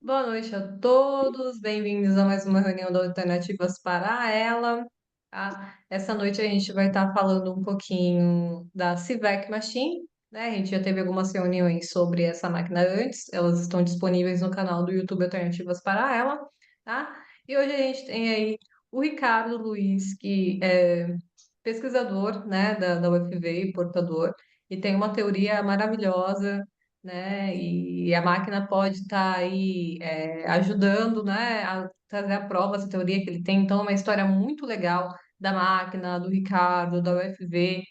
Boa noite a todos, bem-vindos a mais uma reunião da Alternativas para ela. Tá? Essa noite a gente vai estar falando um pouquinho da CIVEC Machine, né? A gente já teve algumas reuniões sobre essa máquina antes, elas estão disponíveis no canal do YouTube Alternativas para ela, tá? E hoje a gente tem aí o Ricardo Luiz, que é pesquisador, né, da UFV e portador, e tem uma teoria maravilhosa, né, e a máquina pode estar aí ajudando, né, a trazer à prova essa teoria que ele tem. Então, é uma história muito legal da máquina, do Ricardo, da UFV,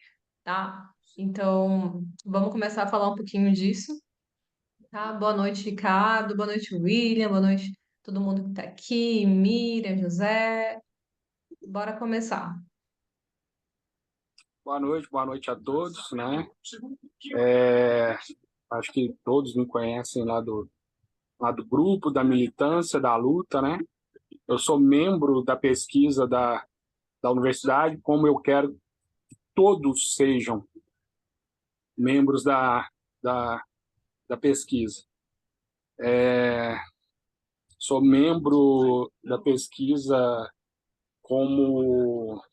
tá? Então, vamos começar a falar um pouquinho disso, tá? Boa noite, Ricardo, boa noite, William, boa noite todo mundo que está aqui, Miriam, José, bora começar. Boa noite a todos, né? É, Acho que todos me conhecem lá do grupo, da militância, da luta, né? Eu sou membro da pesquisa da universidade, como eu quero que todos sejam membros da, da pesquisa. Sou membro da pesquisa como,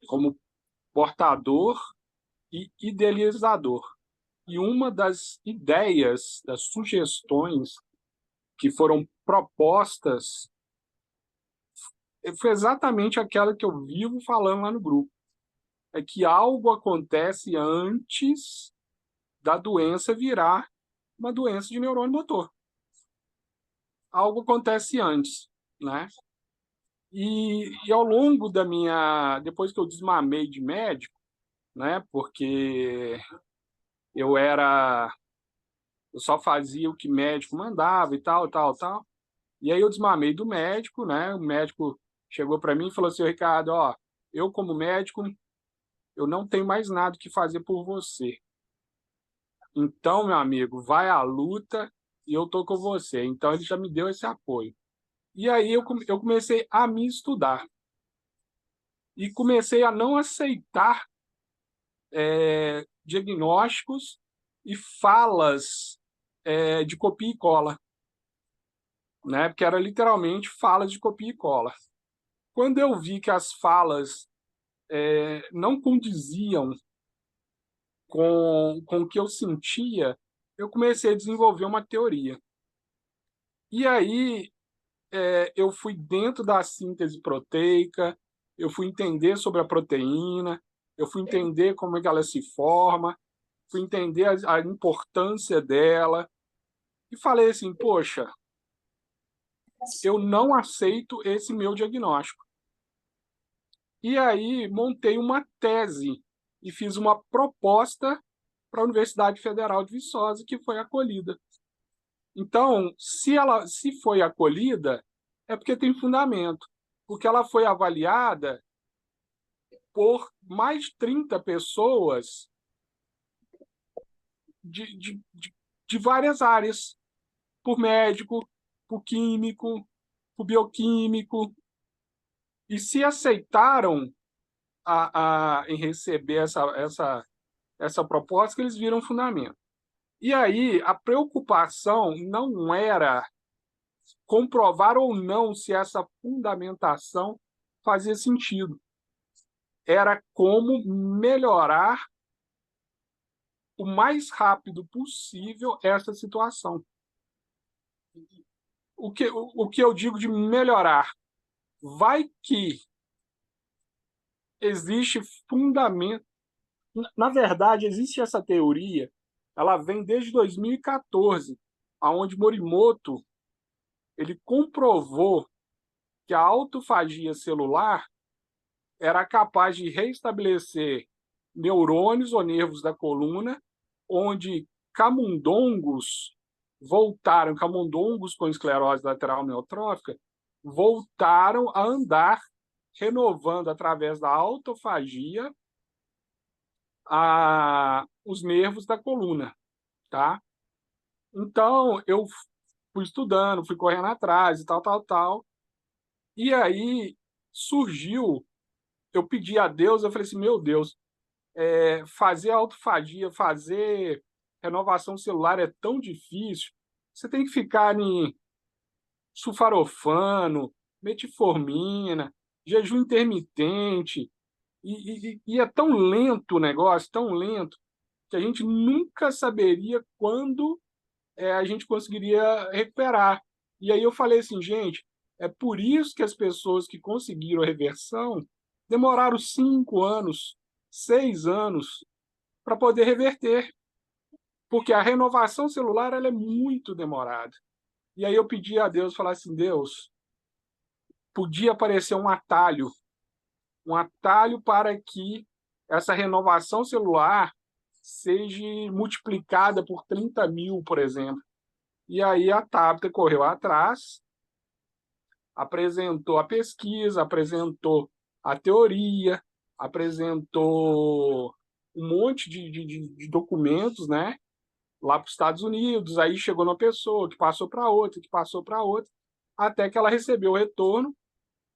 como portador e idealizador. E uma das ideias, das sugestões que foram propostas foi exatamente aquela que eu vivo falando lá no grupo. É que algo acontece antes da doença virar uma doença de neurônio motor. Algo acontece antes, né? E ao longo da minha... Depois que eu desmamei de médico, né? Porque eu era... Eu só fazia o que médico mandava e tal, tal, tal. E aí eu desmamei do médico, né? O médico chegou para mim e falou assim: Ricardo, ó, eu como médico, eu não tenho mais nada que fazer por você. Então, meu amigo, vai à luta e eu tô com você. Então ele já me deu esse apoio. E aí eu comecei a me estudar e comecei a não aceitar diagnósticos e falas de copia e cola, né? Porque era literalmente falas de copia e cola. Quando eu vi que as falas não condiziam com o que eu sentia, eu comecei a desenvolver uma teoria. E aí eu fui dentro da síntese proteica, eu fui entender sobre a proteína, eu fui entender como é que ela se forma, fui entender a importância dela, e falei assim, poxa, eu não aceito esse meu diagnóstico. E aí montei uma tese e fiz uma proposta para a Universidade Federal de Viçosa, que foi acolhida. Então, se foi acolhida, é porque tem fundamento, porque ela foi avaliada por mais de 30 pessoas de várias áreas, por médico, por químico, por bioquímico, e se aceitaram em receber essa proposta, que eles viram fundamento. E aí, a preocupação não era comprovar ou não se essa fundamentação fazia sentido. Era como melhorar o mais rápido possível essa situação. O que eu digo de melhorar? Vai que existe fundamento. Na verdade, existe essa teoria, ela vem desde 2014, aonde Morimoto ele comprovou que a autofagia celular era capaz de reestabelecer neurônios ou nervos da coluna, onde camundongos com esclerose lateral amiotrófica, voltaram a andar, renovando através da autofagia os nervos da coluna, tá? Então, eu fui estudando, fui correndo atrás e tal, tal, tal. E aí surgiu, eu pedi a Deus, eu falei assim, meu Deus, fazer autofagia, fazer renovação celular é tão difícil. Você tem que ficar sulfarofano, metformina, jejum intermitente, e é tão lento o negócio, tão lento, que a gente nunca saberia quando a gente conseguiria recuperar. E aí eu falei assim, gente, é por isso que as pessoas que conseguiram a reversão demoraram 5 anos, 6 anos para poder reverter, porque a renovação celular ela é muito demorada. E aí eu pedi a Deus, falar assim, Deus, podia aparecer um atalho para que essa renovação celular seja multiplicada por 30.000, por exemplo. E aí a Tabata correu atrás, apresentou a pesquisa, apresentou a teoria, apresentou um monte de documentos, né? Lá para os Estados Unidos, aí chegou uma pessoa que passou para outra, que passou para outra, até que ela recebeu o retorno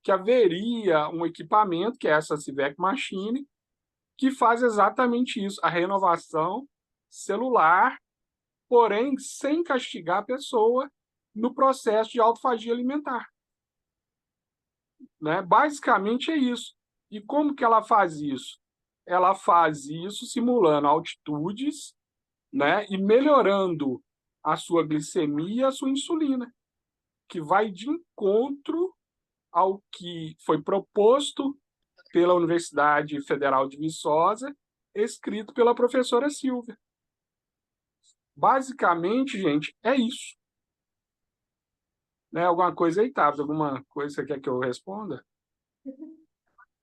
que haveria um equipamento, que é essa CIVEC Machine, que faz exatamente isso, a renovação celular, porém sem castigar a pessoa no processo de autofagia alimentar. Né? Basicamente é isso. E como que ela faz isso? Ela faz isso simulando altitudes, né, e melhorando a sua glicemia e a sua insulina, que vai de encontro ao que foi proposto pela Universidade Federal de Viçosa, escrito pela professora Silvia. Basicamente, gente, é isso. Né? Alguma coisa aí, Tabs? Alguma coisa que você quer que eu responda?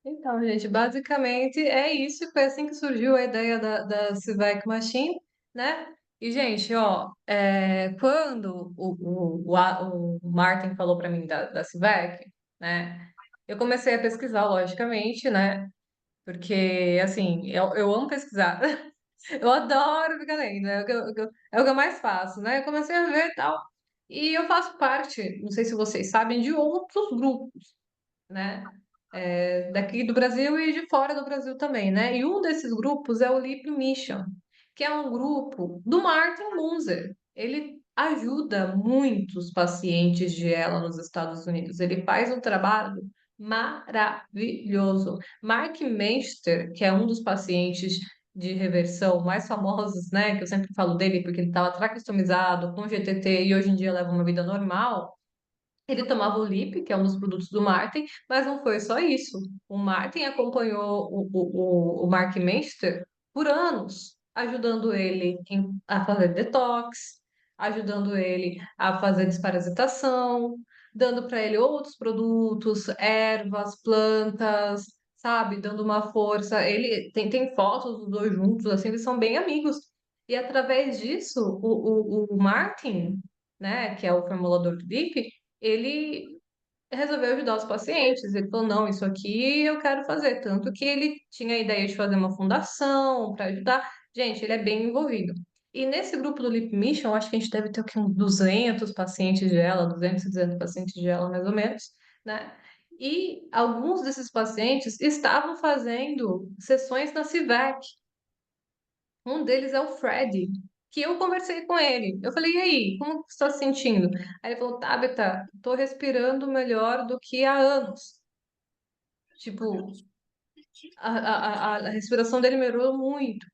Então, gente, basicamente é isso. E foi assim que surgiu a ideia da Civic Machine, né? E, gente, ó, quando o Martin falou para mim da Civic, né? Eu comecei a pesquisar, logicamente, né? Porque, assim, eu amo pesquisar. Eu adoro ficar lendo, é o que eu mais faço, né? Eu comecei a ver e tal. E eu faço parte, não sei se vocês sabem, de outros grupos, né? Daqui do Brasil e de fora do Brasil também, né? E um desses grupos é o Lip Mission, que é um grupo do Martin Munzer. Ele ajuda muitos pacientes de ELA nos Estados Unidos. Ele faz um trabalho maravilhoso. Mark Meister, que é um dos pacientes de reversão mais famosos, né? Que eu sempre falo dele porque ele estava tracostomizado com GTT e hoje em dia leva uma vida normal. Ele tomava o Lip, que é um dos produtos do Martin, mas não foi só isso. O Martin acompanhou o Mark Meister por anos, ajudando ele a fazer detox, ajudando ele a fazer desparasitação, dando para ele outros produtos, ervas, plantas, sabe? Dando uma força. Ele tem fotos dos dois juntos, assim, eles são bem amigos. E através disso, o Martin, né, que é o formulador do Lip, ele resolveu ajudar os pacientes. Ele falou: não, isso aqui eu quero fazer. Tanto que ele tinha a ideia de fazer uma fundação para ajudar. Gente, ele é bem envolvido. E nesse grupo do Lip Mission, acho que a gente deve ter o quê? Uns 200 pacientes de ela, 200, 200 pacientes de ela, mais ou menos, né? E alguns desses pacientes estavam fazendo sessões na CIVEC. Um deles é o Fred, que eu conversei com ele. Eu falei, e aí, como você está se sentindo? Aí ele falou, Tabata, tô respirando melhor do que há anos. Tipo, a respiração dele melhorou muito,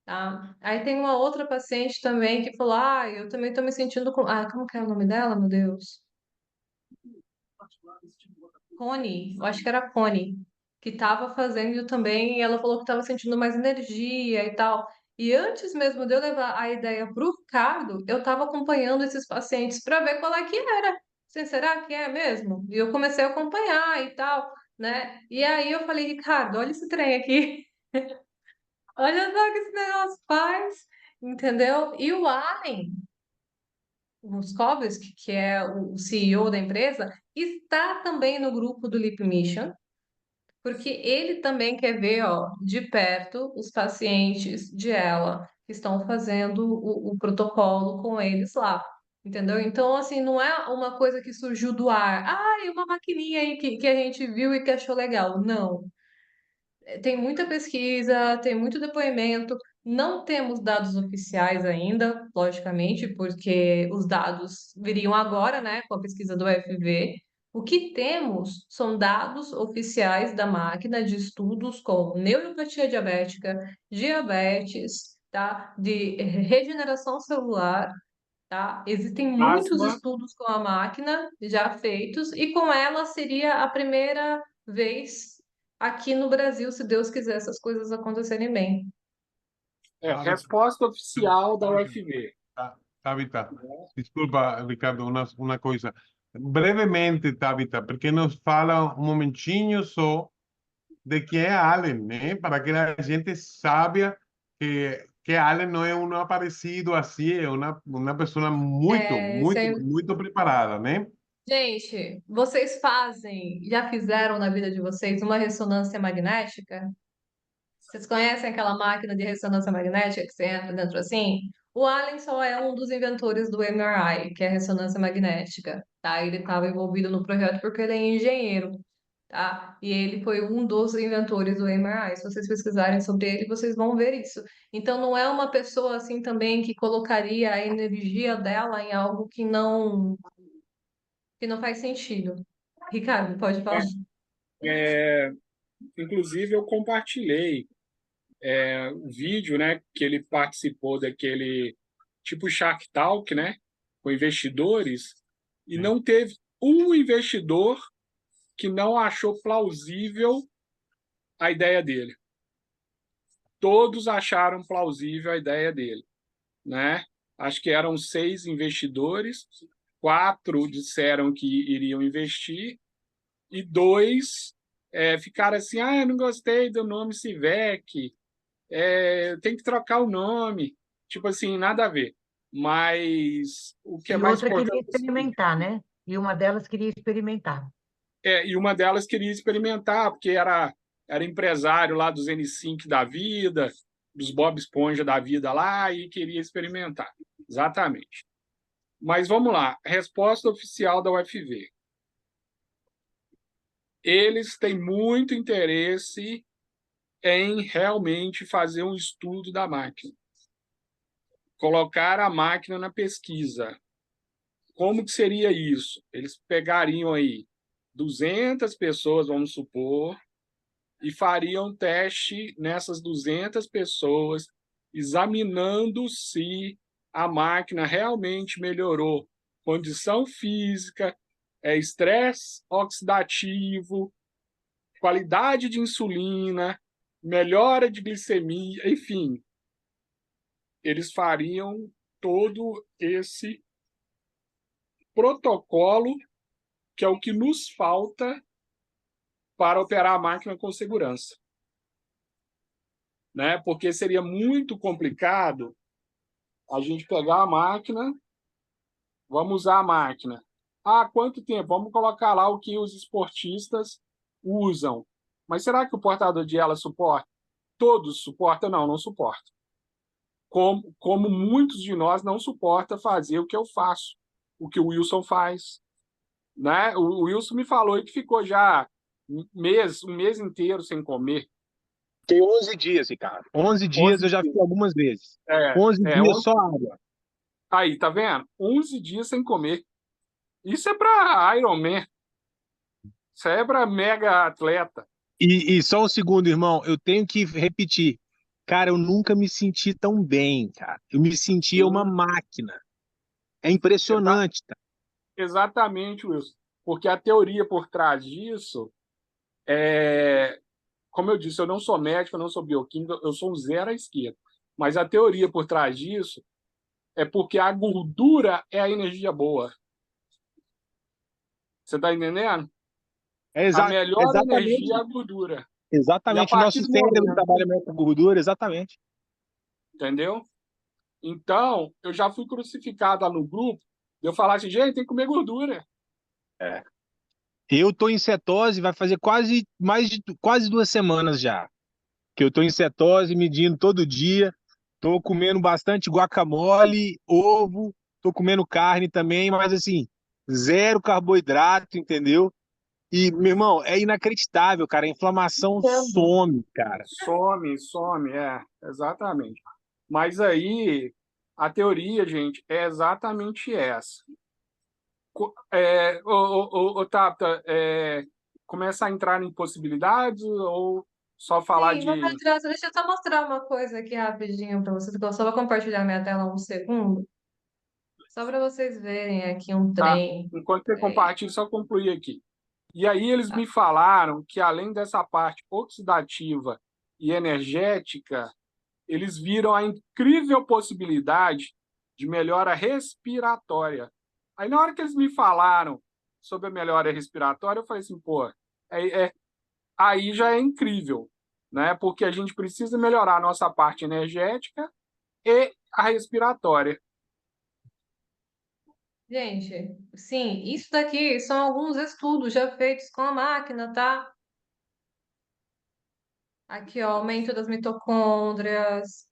tá? Aí tem uma outra paciente também que falou, eu também tô me sentindo com... como que é o nome dela, meu Deus? Connie, eu acho que era Connie, que estava fazendo também, e ela falou que estava sentindo mais energia e tal. E antes mesmo de eu levar a ideia para o Ricardo, eu estava acompanhando esses pacientes para ver qual é que era. Assim, será que é mesmo? E eu comecei a acompanhar e tal, né? E aí eu falei, Ricardo, olha esse trem aqui, olha só o que esse negócio faz, entendeu? E o Allen, Moskovski, que é o CEO da empresa, está também no grupo do Lip Mission, porque ele também quer ver, ó, de perto os pacientes de ela que estão fazendo o protocolo com eles lá. Entendeu? Então, assim, não é uma coisa que surgiu do ar. Uma maquininha aí que a gente viu e que achou legal. Não. Tem muita pesquisa, tem muito depoimento. Não temos dados oficiais ainda, logicamente, porque os dados viriam agora, né, com a pesquisa do FV. O que temos são dados oficiais da máquina de estudos com neuropatia diabética, diabetes, tá, de regeneração celular, tá? Existem muitos Asma, estudos com a máquina já feitos e com ela seria a primeira vez aqui no Brasil, se Deus quiser essas coisas acontecerem bem. resposta oficial da Tabita, UFV. Tabita, desculpa, Ricardo, uma coisa. Brevemente, Tabita, porque nos fala um momentinho só de quem é Allen, né? Para que a gente saiba que Allen não é um aparecido assim, é uma pessoa muito, É, muito, muito preparada, né? gente, vocês fazem, já fizeram na vida de vocês uma ressonância magnética? Vocês conhecem aquela máquina de ressonância magnética que você entra dentro assim? O Allen só é um dos inventores do MRI, que é a ressonância magnética, tá? Ele estava envolvido no projeto porque ele é engenheiro, tá? E ele foi um dos inventores do MRI. Se vocês pesquisarem sobre ele, vocês vão ver isso. Então, não é uma pessoa assim também que colocaria a energia dela em algo que não faz sentido. Ricardo, pode falar. Inclusive, eu compartilhei o vídeo, né, que ele participou daquele tipo Shark Talk, né, com investidores, e não teve um investidor que não achou plausível a ideia dele. Todos acharam plausível a ideia dele, né? Acho que eram 6 investidores, 4 disseram que iriam investir e 2 ficaram assim: ah, eu não gostei do nome Civec, tem que trocar o nome. Tipo assim, nada a ver. Mas o que é E mais outra queria importante é o seguinte, experimentar, né? E uma delas queria experimentar. e uma delas queria experimentar, porque era empresário lá dos N5 da vida, dos Bob Esponja da vida lá, e queria experimentar. Exatamente. Mas vamos lá, resposta oficial da UFV. Eles têm muito interesse em realmente fazer um estudo da máquina. Colocar a máquina na pesquisa. Como que seria isso? Eles pegariam aí 200 pessoas, vamos supor, e fariam teste nessas 200 pessoas, examinando se a máquina realmente melhorou condição física, estresse oxidativo, qualidade de insulina, melhora de glicemia, enfim, eles fariam todo esse protocolo que é o que nos falta para operar a máquina com segurança, né? Porque seria muito complicado a gente pegar a máquina, vamos usar a máquina. Ah, quanto tempo? Vamos colocar lá o que os esportistas usam. Mas será que o portador de ela suporta? Todos suportam? Não, não suporta. Como muitos de nós não suporta fazer o que eu faço, o que o Wilson faz, né? O Wilson me falou que ficou já um mês inteiro sem comer. Fiquei 11 dias, Ricardo. 11 dias 11 eu já dias. fiquei algumas vezes. É, 11 dias 11 só água. Aí, tá vendo? 11 dias sem comer. Isso é para Iron Man. Isso é para mega atleta. E só um segundo, irmão, eu tenho que repetir. Cara, eu nunca me senti tão bem, cara. Eu me sentia uma Sim, máquina. É exa- impressionante, tá? exatamente, Wilson. Porque a teoria por trás disso é, como eu disse, eu não sou médico, eu não sou bioquímico, eu sou um zero à esquerda. Mas a teoria por trás disso é porque a gordura é a energia boa. Você está entendendo? É A melhor energia é exatamente, a gordura. E a exatamente. partir Nosso do cérebro momento, trabalha mais com gordura, exatamente. entendeu? Então, eu já fui crucificado lá no grupo, eu falar assim, gente, tem que comer gordura. É. Eu tô em cetose, vai fazer quase 2 semanas já. Que eu tô em cetose, medindo todo dia. Tô comendo bastante guacamole, ovo, tô comendo carne também, mas assim, zero carboidrato, entendeu? E, meu irmão, é inacreditável, cara. A inflamação Entendo. some, cara. Some, exatamente. Mas aí, a teoria, gente, é exatamente essa. Tata, começa a entrar em possibilidades ou só falar Sim, vamos de... entrar. Deixa eu só mostrar uma coisa aqui rapidinho para vocês. Eu só vou compartilhar minha tela um segundo, só para vocês verem aqui um Tá, trem. enquanto você Peraí. compartilha, só concluir aqui. E aí eles Tá. me falaram que, além dessa parte oxidativa e energética, eles viram a incrível possibilidade de melhora respiratória. Aí, na hora que eles me falaram sobre a melhora respiratória, eu falei assim, pô, aí já é incrível, né? Porque a gente precisa melhorar a nossa parte energética e a respiratória. Gente, sim, isso daqui são alguns estudos já feitos com a máquina, tá? Aqui, ó, aumento das mitocôndrias,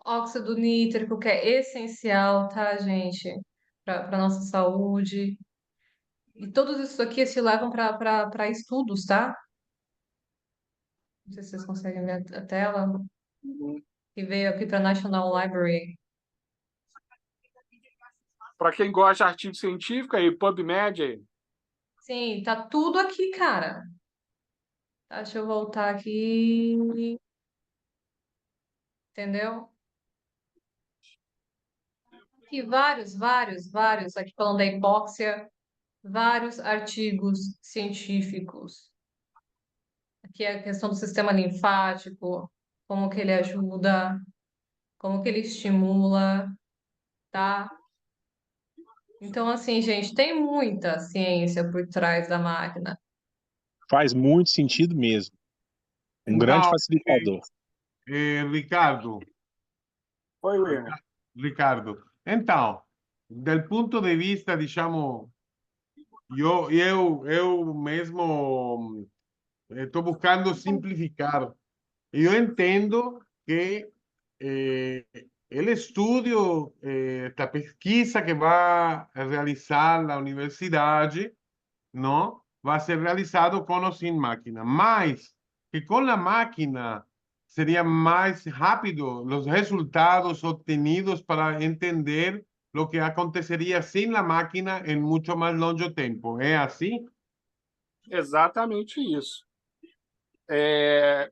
óxido nítrico, que é essencial, tá, gente? Para nossa saúde. E todos isso aqui se levam para estudos, tá? Não sei se vocês conseguem ver a tela. Que veio aqui para National Library. Para quem gosta de artigo científico, aí, PubMed, aí. Sim, tá tudo aqui, cara. Tá, deixa eu voltar aqui. Entendeu? Aqui vários, aqui falando da hipóxia, vários artigos científicos. Aqui é a questão do sistema linfático, como que ele ajuda, como que ele estimula, tá? Então, assim, gente, tem muita ciência por trás da máquina. Faz muito sentido mesmo. Um grande Então, facilitador. Ricardo, Oi, William. Ricardo, então, del ponto de vista, diciamo, eu mesmo estou buscando simplificar. Eu entendo que el estudio, esta pesquisa que va a realizar la universidade, ¿no? Va a ser realizado con o sin máquina, mas que con la máquina sería más rápido los resultados obtenidos para entender lo que acontecería sin la máquina en mucho más longo tiempo. ¿Es así? Exatamente isso.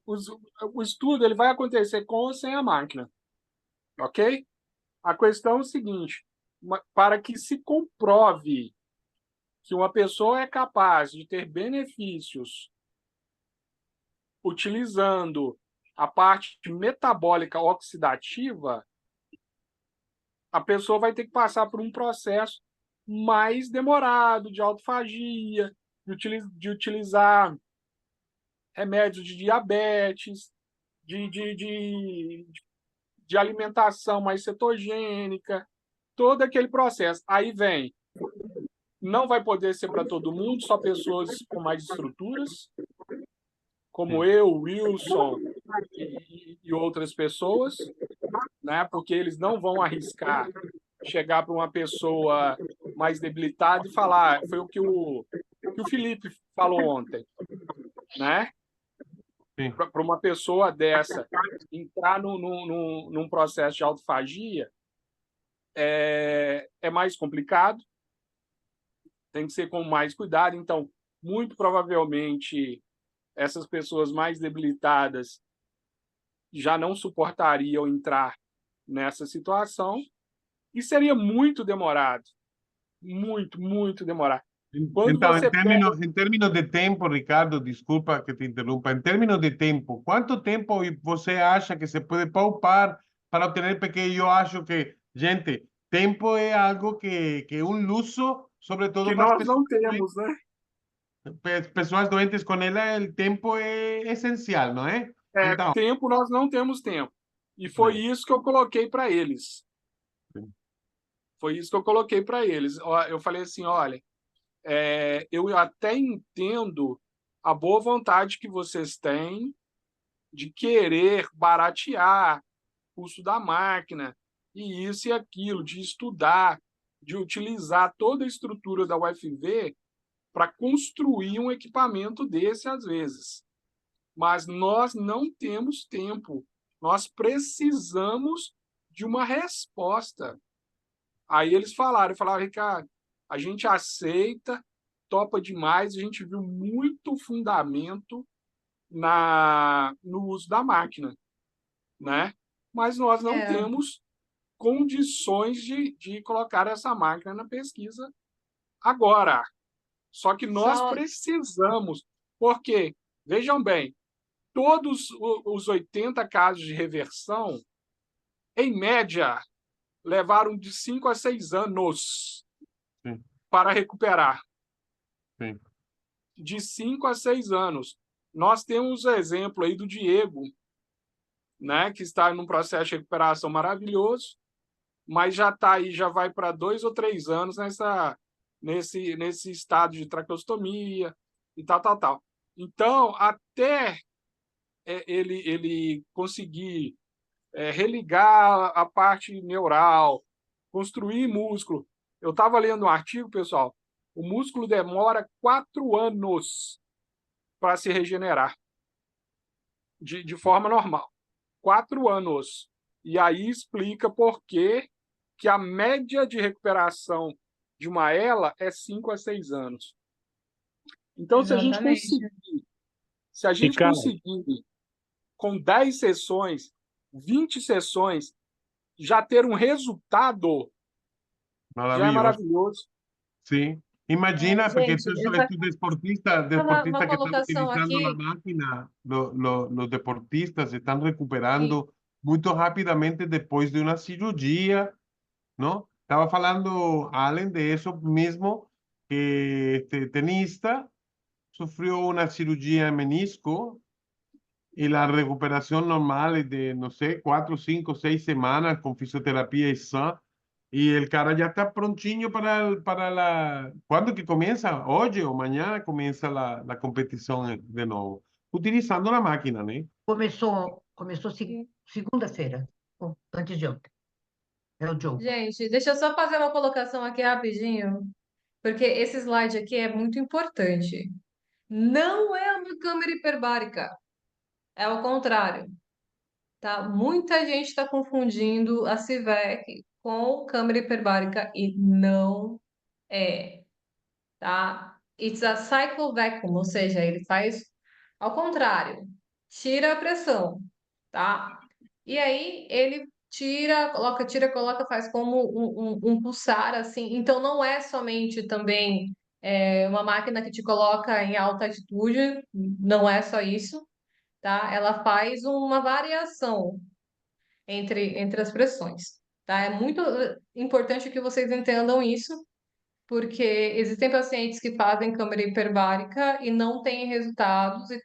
O estudo ele vai acontecer com ou sem a máquina, ok? A questão é o seguinte: para que se comprove que uma pessoa é capaz de ter benefícios utilizando a parte metabólica oxidativa, a pessoa vai ter que passar por um processo mais demorado de autofagia, de utilizar remédios de diabetes, de alimentação mais cetogênica, todo aquele processo. Aí vem, não vai poder ser para todo mundo, só pessoas com mais estruturas, como eu, Wilson e outras pessoas, né? Porque eles não vão arriscar chegar para uma pessoa mais debilitada e falar, foi o que o Felipe falou ontem, né? Sim. Para uma pessoa dessa entrar num processo de autofagia é mais complicado, tem que ser com mais cuidado. Então, muito provavelmente, essas pessoas mais debilitadas já não suportariam entrar nessa situação e seria muito demorado, muito demorado. Quando Então, você pega... em términos de tempo, Ricardo, desculpa que te interrumpa, em términos de tempo, quanto tempo você acha que se pode poupar para obter? Porque eu acho que, gente, tempo é algo que é um luxo, sobretudo que para as nós não temos, né? pessoas doentes com ela, o tempo é essencial, não é? Então, Tempo, nós não temos tempo. E foi isso que eu coloquei para eles. Foi isso que eu coloquei para eles. Eu falei assim, olha, eu até entendo a boa vontade que vocês têm de querer baratear o custo da máquina, e isso e aquilo, de estudar, de utilizar toda a estrutura da UFV para construir um equipamento desse às vezes. Mas nós não temos tempo. Nós precisamos de uma resposta. Aí eles falaram, Ricardo, a gente aceita, topa demais, a gente viu muito fundamento no uso da máquina, né? Mas nós não É, temos condições de colocar essa máquina na pesquisa agora. Só que nós só, precisamos, porque, vejam bem, todos os 80 casos de reversão, em média, levaram de 5 a 6 anos Sim, para recuperar. sim. De 5 a 6 anos. Nós temos o exemplo aí do Diego, né, que está num processo de recuperação maravilhoso, mas já está aí, já vai para 2 ou 3 anos nesse estado de traqueostomia e tal. Então, até ele conseguir religar a parte neural, construir músculo. Eu estava lendo um artigo, pessoal, o músculo demora 4 anos para se regenerar de forma normal. 4 anos. E aí explica por que a média de recuperação de uma ELA é 5 a 6 anos. Então, exatamente. se a gente Ricardo, conseguir com 10 sessões, 20 sessões, já ter um resultado, já é Maravilloso. maravilhoso. Sí. Imagina, porque Gente, tú sabes, tú uma deportistas que están colocação utilizando la aqui, máquina, los deportistas se están sim, recuperando muy rápidamente después de una cirugía, ¿no? Estaba hablando, Allen, de eso mismo, que este tenista sufrió una cirugía en menisco y la recuperación normal es de, no sé, 4, 5, 6 semanas con fisioterapia y SAN. Y el cara ya está prontinho para la... ¿Cuándo que comienza? Hoy o mañana comienza la competición de nuevo. Utilizando la máquina, ¿no? Começou segunda-feira, antes de ontem. É o jogo. gente, deixa eu só fazer uma colocação aqui rapidinho, porque esse slide aqui é muito importante. Não é uma câmera hiperbárica, é o contrário, tá? Muita gente está confundindo a CIVEC com câmera hiperbárica e não é, tá? It's a cycle vacuum, ou seja, ele faz ao contrário, tira a pressão, tá? E aí ele tira, coloca, faz como um pulsar assim. Então não é somente também uma máquina que te coloca em alta altitude, não é só isso, tá? Ela faz uma variação entre as pressões, tá? É muito importante que vocês entendam isso, porque existem pacientes que fazem câmera hiperbárica e não têm resultados, e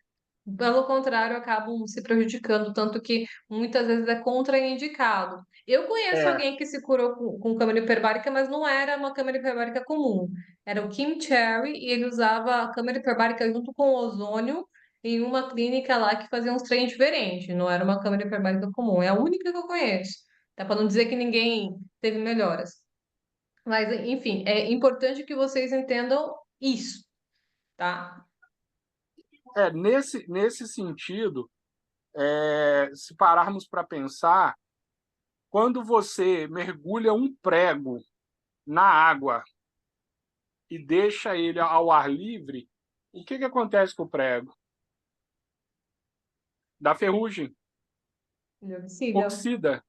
pelo contrário, acabam se prejudicando, tanto que muitas vezes é contraindicado. Eu conheço É, alguém que se curou com câmera hiperbárica, mas não era uma câmera hiperbárica comum. Era o Kim Cherry e ele usava a câmera hiperbárica junto com o ozônio em uma clínica lá que fazia uns treinos diferentes. Não era uma câmera hiperbárica comum. É a única que eu conheço. Tá para não dizer que ninguém teve melhoras. Mas, enfim, é importante que vocês entendam isso, tá? nesse sentido, se pararmos para pensar, quando você mergulha um prego na água e deixa ele ao ar livre, o que acontece com o prego? Dá ferrugem, Inoxível. oxida.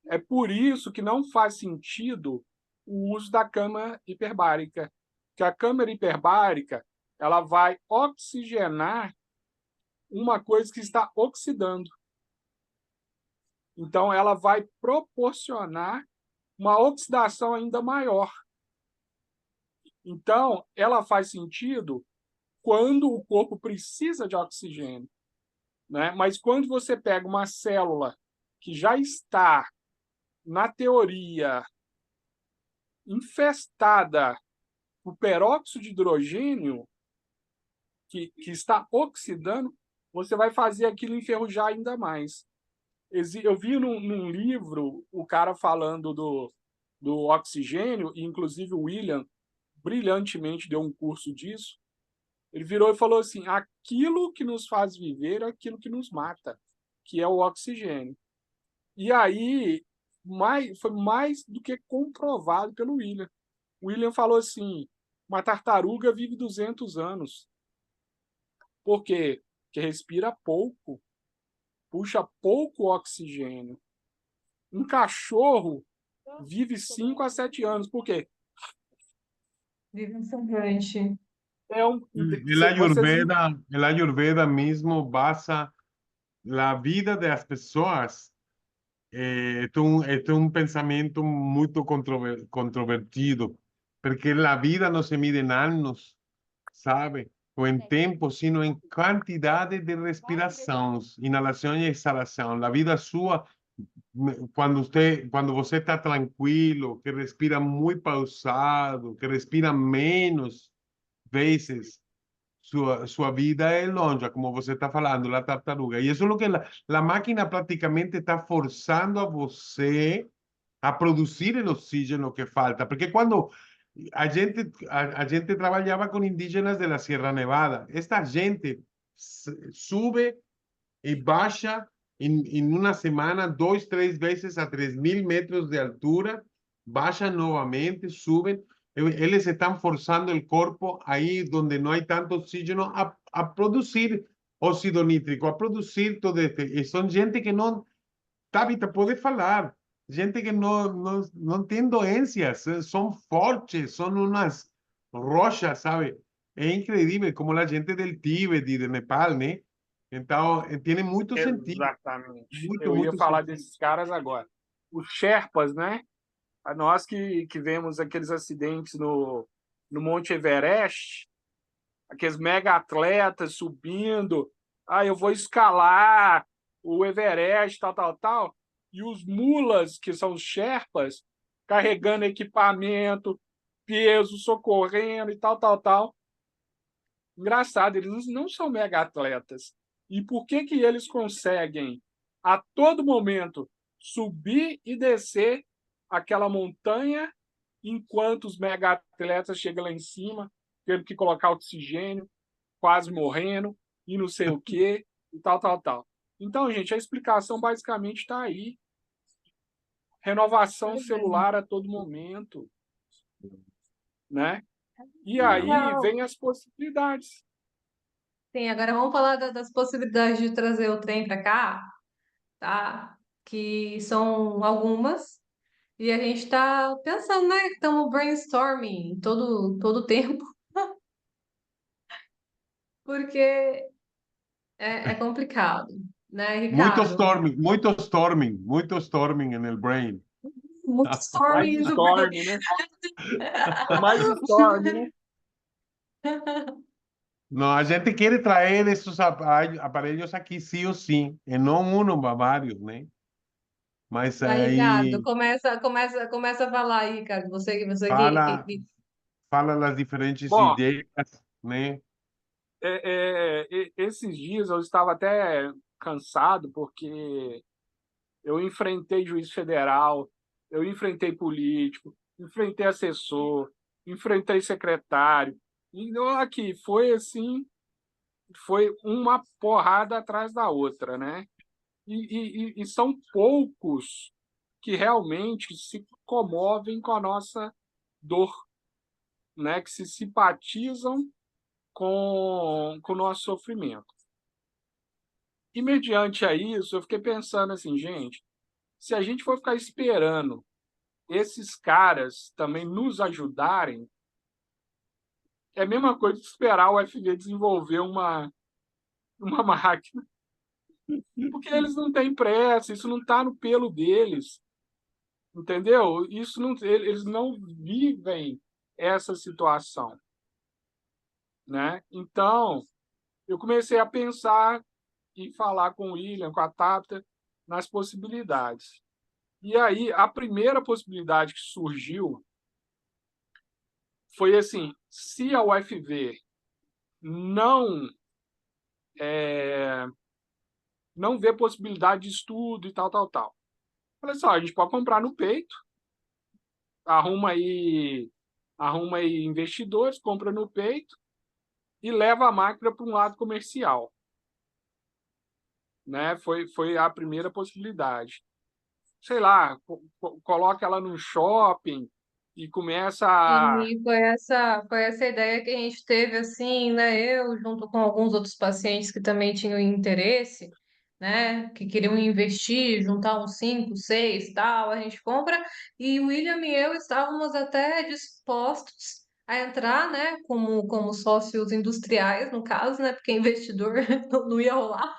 É por isso que não faz sentido o uso da câmara hiperbárica. Que a câmara hiperbárica ela vai oxigenar uma coisa que está oxidando. Então, ela vai proporcionar uma oxidação ainda maior. Então, ela faz sentido quando o corpo precisa de oxigênio, né? Mas quando você pega uma célula que já está, na teoria, infestada por peróxido de hidrogênio, que está oxidando, você vai fazer aquilo enferrujar ainda mais. Eu vi num livro o cara falando do oxigênio, e inclusive o William brilhantemente deu um curso disso. Ele virou e falou assim: aquilo que nos faz viver é aquilo que nos mata, que é o oxigênio. E aí foi mais do que comprovado pelo William. O William falou assim, uma tartaruga vive 200 anos. Por quê? Porque respira pouco, puxa pouco oxigênio. Um cachorro vive 5 a 7 anos. Por quê? Vive um sangrante. É um, vocês El Ayurveda mismo basa la vida de las personas. Esto es un pensamiento muy controvertido, porque la vida no se mide en años, sabe? O en tempo, sino en cantidades de respirações, inalação e exalação. La vida sua, quando você está tranquilo, que respira muito pausado, que respira menos vezes, sua vida é longa, como você está falando, a tartaruga. E isso é o que a máquina praticamente está forçando a você a produzir o oxígeno que falta. Porque quando a gente trabalhava com indígenas da Sierra Nevada, esta gente sube e baixa em uma semana 2, 3 vezes a 3.000 metros de altura, baixam novamente, subem. Eles estão forçando o corpo aí onde não há tanto oxígeno a produzir óxido nítrico, a produzir todo este. E são gente que não, Tabita, pode falar, gente que não tem doenças, são fortes, são umas rochas, sabe? É incrível como a gente del Tíbet e de Nepal, né? Então, tem muito sentido. Exatamente. Muito, Eu ia muito falar sentido. desses caras agora. Os Sherpas, né? A nós que vemos aqueles acidentes no Monte Everest, aqueles mega atletas subindo, eu vou escalar o Everest, tal, tal, tal, e os mulas, que são os Sherpas, carregando equipamento, peso, socorrendo e tal, tal, tal. Engraçado, eles não são mega atletas. E por que eles conseguem, a todo momento, subir e descer aquela montanha, enquanto os mega atletas chegam lá em cima, tendo que colocar oxigênio, quase morrendo, e não sei o quê, e tal, tal, tal. Então, gente, a explicação basicamente está aí. Renovação celular a todo momento, né? E aí Então, vem as possibilidades. sim, agora vamos falar das possibilidades de trazer o trem para cá, tá? Que são algumas. E a gente está pensando, né? Estamos brainstorming todo tempo, porque é complicado, né, Ricardo? Muito storming en el brain. Muito Mais storming no brain. storm, né? Mais storm, né? No, a gente quiere traer esos aparelhos aqui sí o sí, e não uno, vários, né? Mas Vai, Ricardo, aí começa a falar aí, Ricardo. Você fala, fala as diferentes Bom, ideias, né? esses dias eu estava até cansado porque eu enfrentei juiz federal, eu enfrentei político, enfrentei assessor, enfrentei secretário. E aqui foi assim, foi uma porrada atrás da outra, né? E são poucos que realmente se comovem com a nossa dor, né? Que se simpatizam com o nosso sofrimento. E mediante a isso, eu fiquei pensando assim, gente, se a gente for ficar esperando esses caras também nos ajudarem, é a mesma coisa que esperar o FV desenvolver uma máquina. Porque eles não têm pressa, isso não está no pelo deles, entendeu? Isso não, eles não vivem essa situação, né? Então, eu comecei a pensar e falar com o William, com a Tata, nas possibilidades. E aí, a primeira possibilidade que surgiu foi assim, se a UFV não vê possibilidade de estudo e tal, tal, tal. Falei só, a gente pode comprar no peito, arruma aí investidores, compra no peito e leva a máquina para um lado comercial. Né? Foi a primeira possibilidade. sei lá, coloca ela no shopping e começa a... E foi essa ideia que a gente teve, assim, né? Eu, junto com alguns outros pacientes que também tinham interesse, né? Que queriam investir, juntar uns 5, 6, tal, a gente compra. E o William e eu estávamos até dispostos a entrar, né? Como sócios industriais, no caso, né? Porque investidor não ia rolar.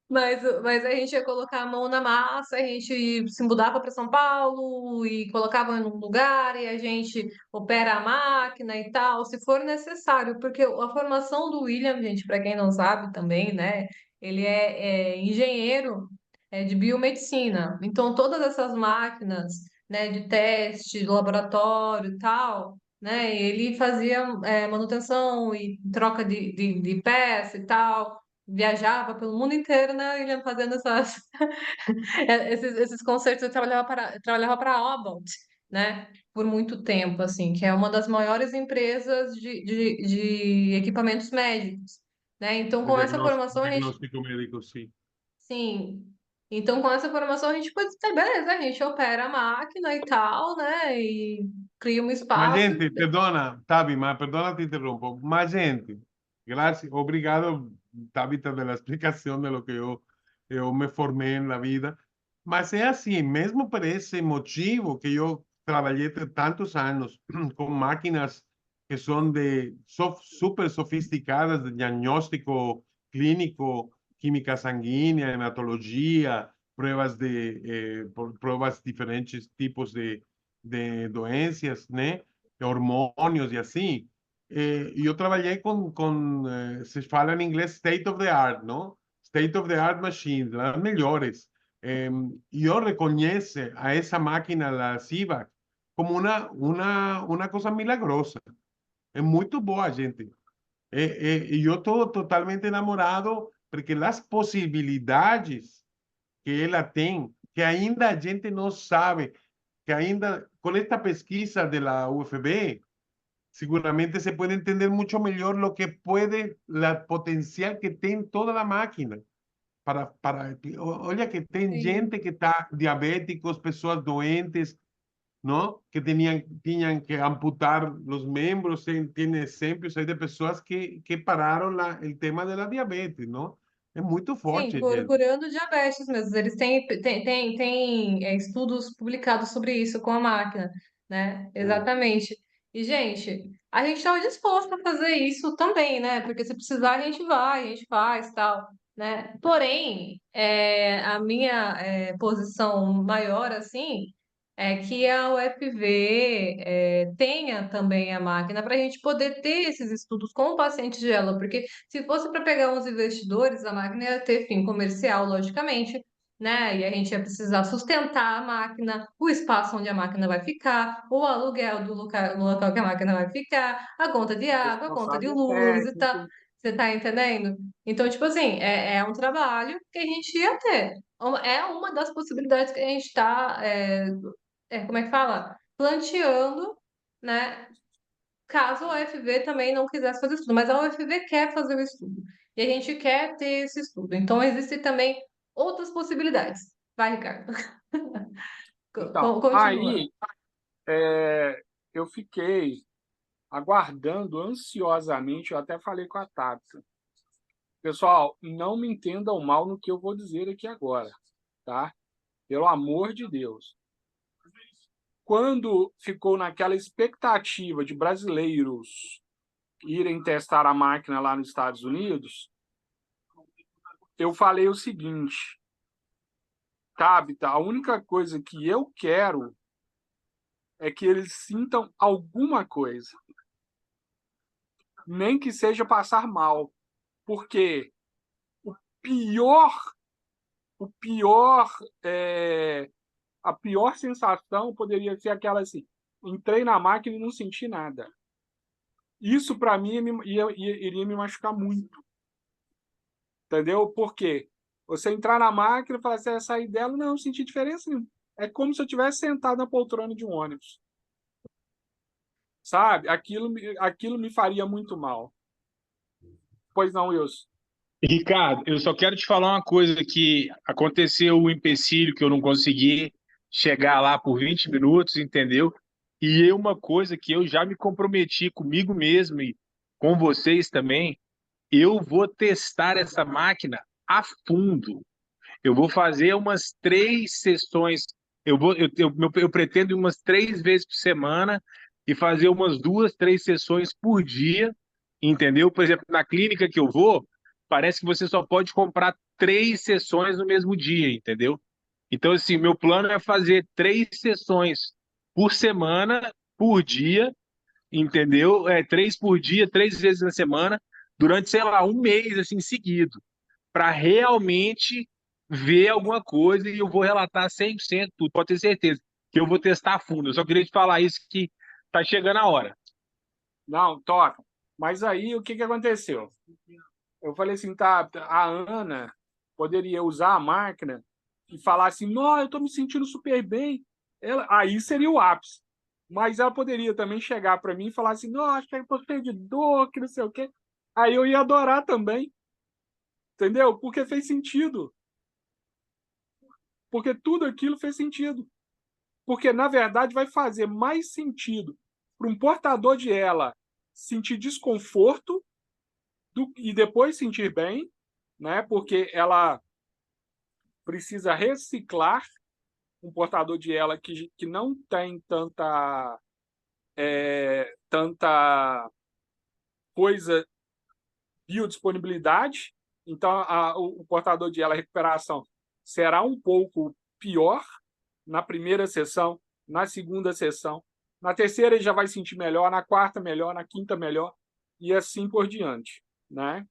Mas a gente ia colocar a mão na massa, a gente se mudava para São Paulo e colocava num lugar e a gente opera a máquina e tal, se for necessário, porque a formação do William, gente, para quem não sabe também, né, ele é engenheiro de biomedicina, então todas essas máquinas, né, de teste, de laboratório e tal, né, ele fazia manutenção e troca de peça e tal, viajava pelo mundo inteiro, né, William, fazendo esses concertos. Eu trabalhava para a Abbott, né, por muito tempo, assim, que é uma das maiores empresas de equipamentos médicos, né? Então, com essa formação, a gente, Diagnóstico médico, sim. sim. Então, com essa formação, a gente pode dizer, beleza, a gente opera a máquina e tal, né, e cria um Mas, espaço. gente, perdona, Tabi, mas perdona, te interrompo. Mas, gente, gracias, obrigado, Tabita, pela explicação de lo que eu me formei na vida. Mas é assim, mesmo por esse motivo que eu trabalhei tantos anos com máquinas que são super sofisticadas de diagnóstico clínico, química sanguínea, hematologia, pruebas diferentes tipos de doenças, né? Hormônios e assim. E eu trabalhei se fala em inglês, state of the art, não? State of the art machines, as melhores. E eu reconheço a essa máquina, a CIVAC, como uma coisa milagrosa. É muito boa, gente. E eu estou totalmente enamorado porque as possibilidades que ela tem, que ainda a gente não sabe, que ainda com esta pesquisa da UFB, seguramente se puede entender mucho mejor lo que puede, la potencial que tiene toda la máquina. Olha que tem Sim. gente que está diabéticos, pessoas doentes, não? Que tinham que amputar os membros, tem exemplos aí de pessoas que pararam o tema da diabetes, não? É muito Sim, forte, gente. curando diabetes mesmo. Eles têm estudos publicados sobre isso com a máquina, né? Exatamente. E, gente, a gente estava disposto a fazer isso também, né? Porque se precisar, a gente vai, a gente faz, tal, né? Porém, a minha posição maior, assim, é que a UFV tenha também a máquina para a gente poder ter esses estudos com o paciente dela, porque se fosse para pegar uns investidores, a máquina ia ter fim comercial, logicamente, né? E a gente ia precisar sustentar a máquina, o espaço onde a máquina vai ficar, o aluguel do local que a máquina vai ficar, a conta de água, a conta de Responsável luz e tal. técnico. Você tá entendendo? Então, tipo assim, é um trabalho que a gente ia ter. É uma das possibilidades que a gente está, como é que fala? Planteando, né? Caso a UFV também não quisesse fazer estudo, mas a UFV quer fazer o estudo. E a gente quer ter esse estudo. Então, existem também outras possibilidades. Vai, Ricardo. Então, Continua. aí eu fiquei aguardando ansiosamente, eu até falei com a Tati. Pessoal, não me entendam mal no que eu vou dizer aqui agora, tá? Pelo amor de Deus. Quando ficou naquela expectativa de brasileiros irem testar a máquina lá nos Estados Unidos, eu falei o seguinte, Tabita, a única coisa que eu quero é que eles sintam alguma coisa, nem que seja passar mal, porque o pior, o pior, a pior sensação poderia ser aquela assim, entrei na máquina e não senti nada. Isso para mim iria me machucar muito, entendeu? Por quê? Você entrar na máquina e falar assim, sair dela, não senti diferença nenhuma. É como se eu tivesse sentado na poltrona de um ônibus. Sabe? Aquilo me faria muito mal. Pois não, Wilson? Ricardo, eu só quero te falar uma coisa que aconteceu o empecilho que eu não consegui chegar lá por 20 minutos, entendeu? E uma coisa que eu já me comprometi comigo mesmo e com vocês também, eu vou testar essa máquina a fundo. Eu vou fazer umas 3 sessões. Eu pretendo ir umas 3 vezes por semana e fazer umas 2, 3 sessões por dia, entendeu? Por exemplo, na clínica que eu vou, parece que você só pode comprar 3 sessões no mesmo dia, entendeu? Então, assim, meu plano é fazer 3 sessões por semana, por dia, entendeu? 3 por dia, 3 vezes na semana, durante, sei lá, um mês, assim, seguido, para realmente ver alguma coisa e eu vou relatar 100% tudo, pode ter certeza que eu vou testar a fundo. Eu só queria te falar isso que tá chegando a hora. Não, toca. Mas aí, o que aconteceu? Eu falei assim, tá, a Ana poderia usar a máquina e falar assim, não, eu tô me sentindo super bem. Aí seria o ápice. Mas ela poderia também chegar para mim e falar assim, não, acho que eu tô cheio de dor, que não sei o quê. Aí eu ia adorar também, entendeu? Porque fez sentido. Porque tudo aquilo fez sentido. Porque, na verdade, vai fazer mais sentido para um portador de ela sentir desconforto e depois sentir bem, né? Porque ela precisa reciclar um portador de ela que não tem tanta coisa, biodisponibilidade. Então, o portador de ela, a recuperação, será um pouco pior na primeira sessão, na segunda sessão. Na terceira ele já vai sentir melhor, na quarta melhor, na quinta melhor, e assim por diante, né?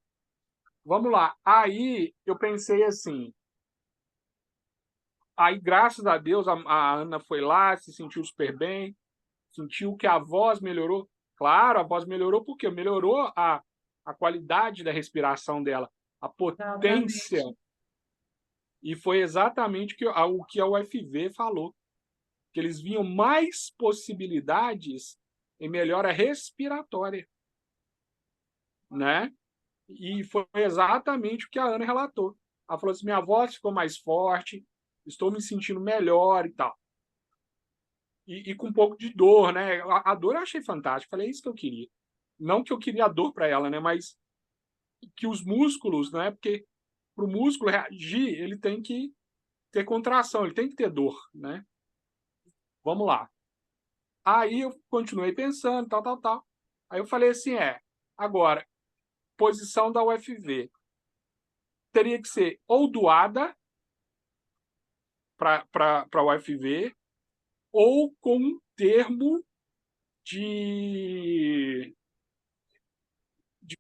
Vamos lá. Aí eu pensei assim, aí graças a Deus a Ana foi lá, se sentiu super bem, sentiu que a voz melhorou. Claro, a voz melhorou porque melhorou a qualidade da respiração dela, a potência. E foi exatamente o que a UFV falou, que eles viam mais possibilidades em melhora respiratória, né? E foi exatamente o que a Ana relatou. Ela falou assim, minha voz ficou mais forte, estou me sentindo melhor e tal. E com um pouco de dor, né? A dor eu achei fantástica, falei, é isso que eu queria. Não que eu queria a dor para ela, né? Mas que os músculos, né? Porque para o músculo reagir, ele tem que ter contração, ele tem que ter dor, né? Vamos lá. Aí eu continuei pensando, tal. Aí eu falei assim, agora, posição da UFV. Teria que ser ou doada para a UFV, ou com um termo de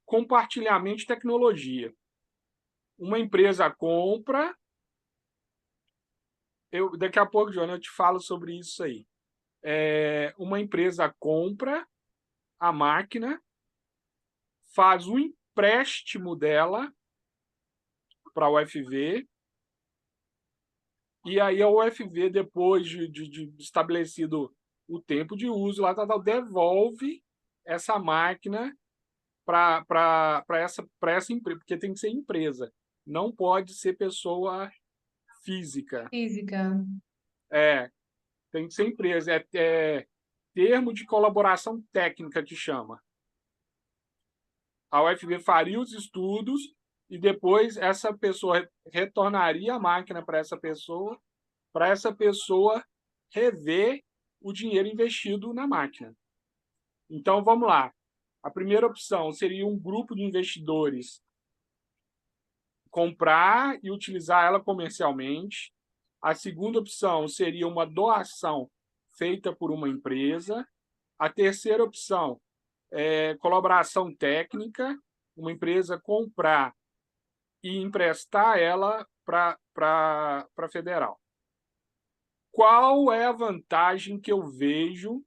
compartilhamento de tecnologia. Uma empresa compra, daqui a pouco, Joana, eu te falo sobre isso aí. Uma empresa compra a máquina, faz um empréstimo dela para a UFV, e aí a UFV, depois de estabelecido o tempo de uso, lá, devolve essa máquina para essa empresa, porque tem que ser empresa, não pode ser pessoa física. Física. Tem que ser empresa. É termo de colaboração técnica que chama. A UFV faria os estudos e depois essa pessoa retornaria a máquina para essa pessoa rever o dinheiro investido na máquina. Então, vamos lá. A primeira opção seria um grupo de investidores comprar e utilizar ela comercialmente. A segunda opção seria uma doação feita por uma empresa. A terceira opção é colaboração técnica, uma empresa comprar e emprestar ela para a federal. Qual é a vantagem que eu vejo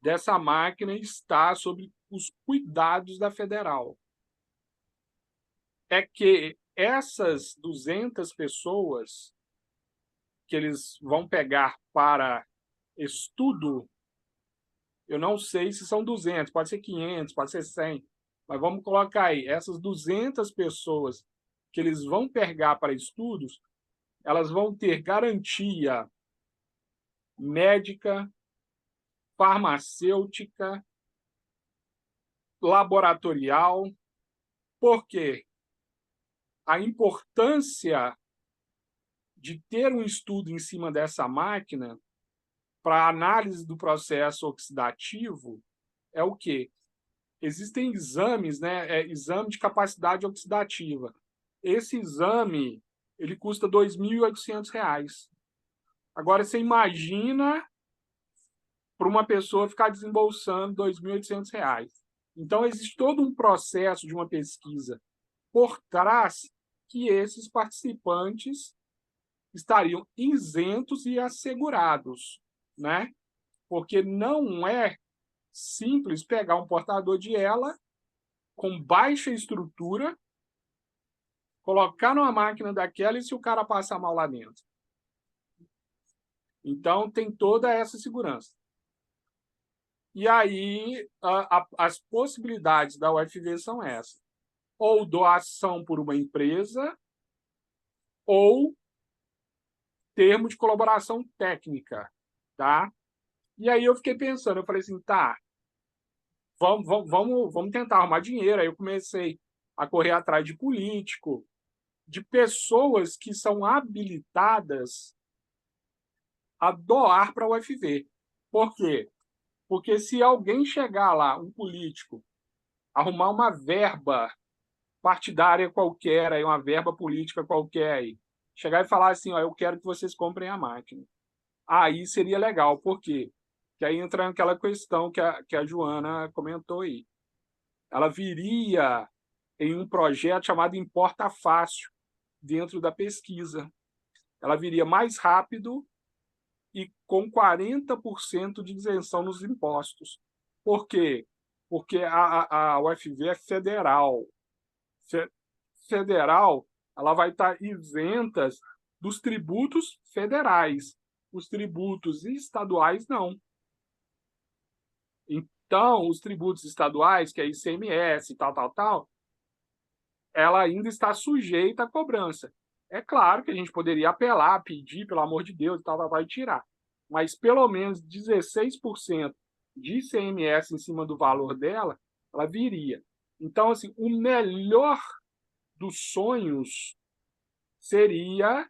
dessa máquina estar sob os cuidados da federal? É que essas 200 pessoas que eles vão pegar para estudo, eu não sei se são 200, pode ser 500, pode ser 100, mas vamos colocar aí, essas 200 pessoas que eles vão pegar para estudos, elas vão ter garantia médica, farmacêutica, laboratorial. Por quê? A importância de ter um estudo em cima dessa máquina para análise do processo oxidativo é o quê? Existem exames, né? Exame de capacidade oxidativa. Esse exame ele custa R$ 2.800. Agora, você imagina para uma pessoa ficar desembolsando R$ 2.800. Então, existe todo um processo de uma pesquisa por trás que esses participantes estariam isentos e assegurados, né? Porque não é simples pegar um portador de ELA com baixa estrutura, colocar numa máquina daquela e se o cara passar mal lá dentro. Então, tem toda essa segurança. E aí, as possibilidades da UFV são essas. Ou doação por uma empresa, ou termo de colaboração técnica, tá? E aí eu fiquei pensando, eu falei assim, tá, vamos tentar arrumar dinheiro. Aí eu comecei a correr atrás de político, de pessoas que são habilitadas a doar para a UFV. Por quê? Porque se alguém chegar lá, um político, arrumar uma verba partidária qualquer, aí, uma verba política qualquer, aí, chegar e falar assim, ó, eu quero que vocês comprem a máquina. Aí seria legal. Por quê? Que aí entra aquela questão que a Joana comentou aí. Ela viria em um projeto chamado Importa Fácil, dentro da pesquisa. Ela viria mais rápido e com 40% de isenção nos impostos. Por quê? Porque a UFV é federal. Federal, ela vai estar isenta dos tributos federais. Os tributos estaduais, não. Então, os tributos estaduais, que é ICMS, tal, ela ainda está sujeita à cobrança. É claro que a gente poderia apelar, pedir, pelo amor de Deus, e tirar. Mas pelo menos 16% de ICMS em cima do valor dela, ela viria. Então, assim, o melhor dos sonhos seria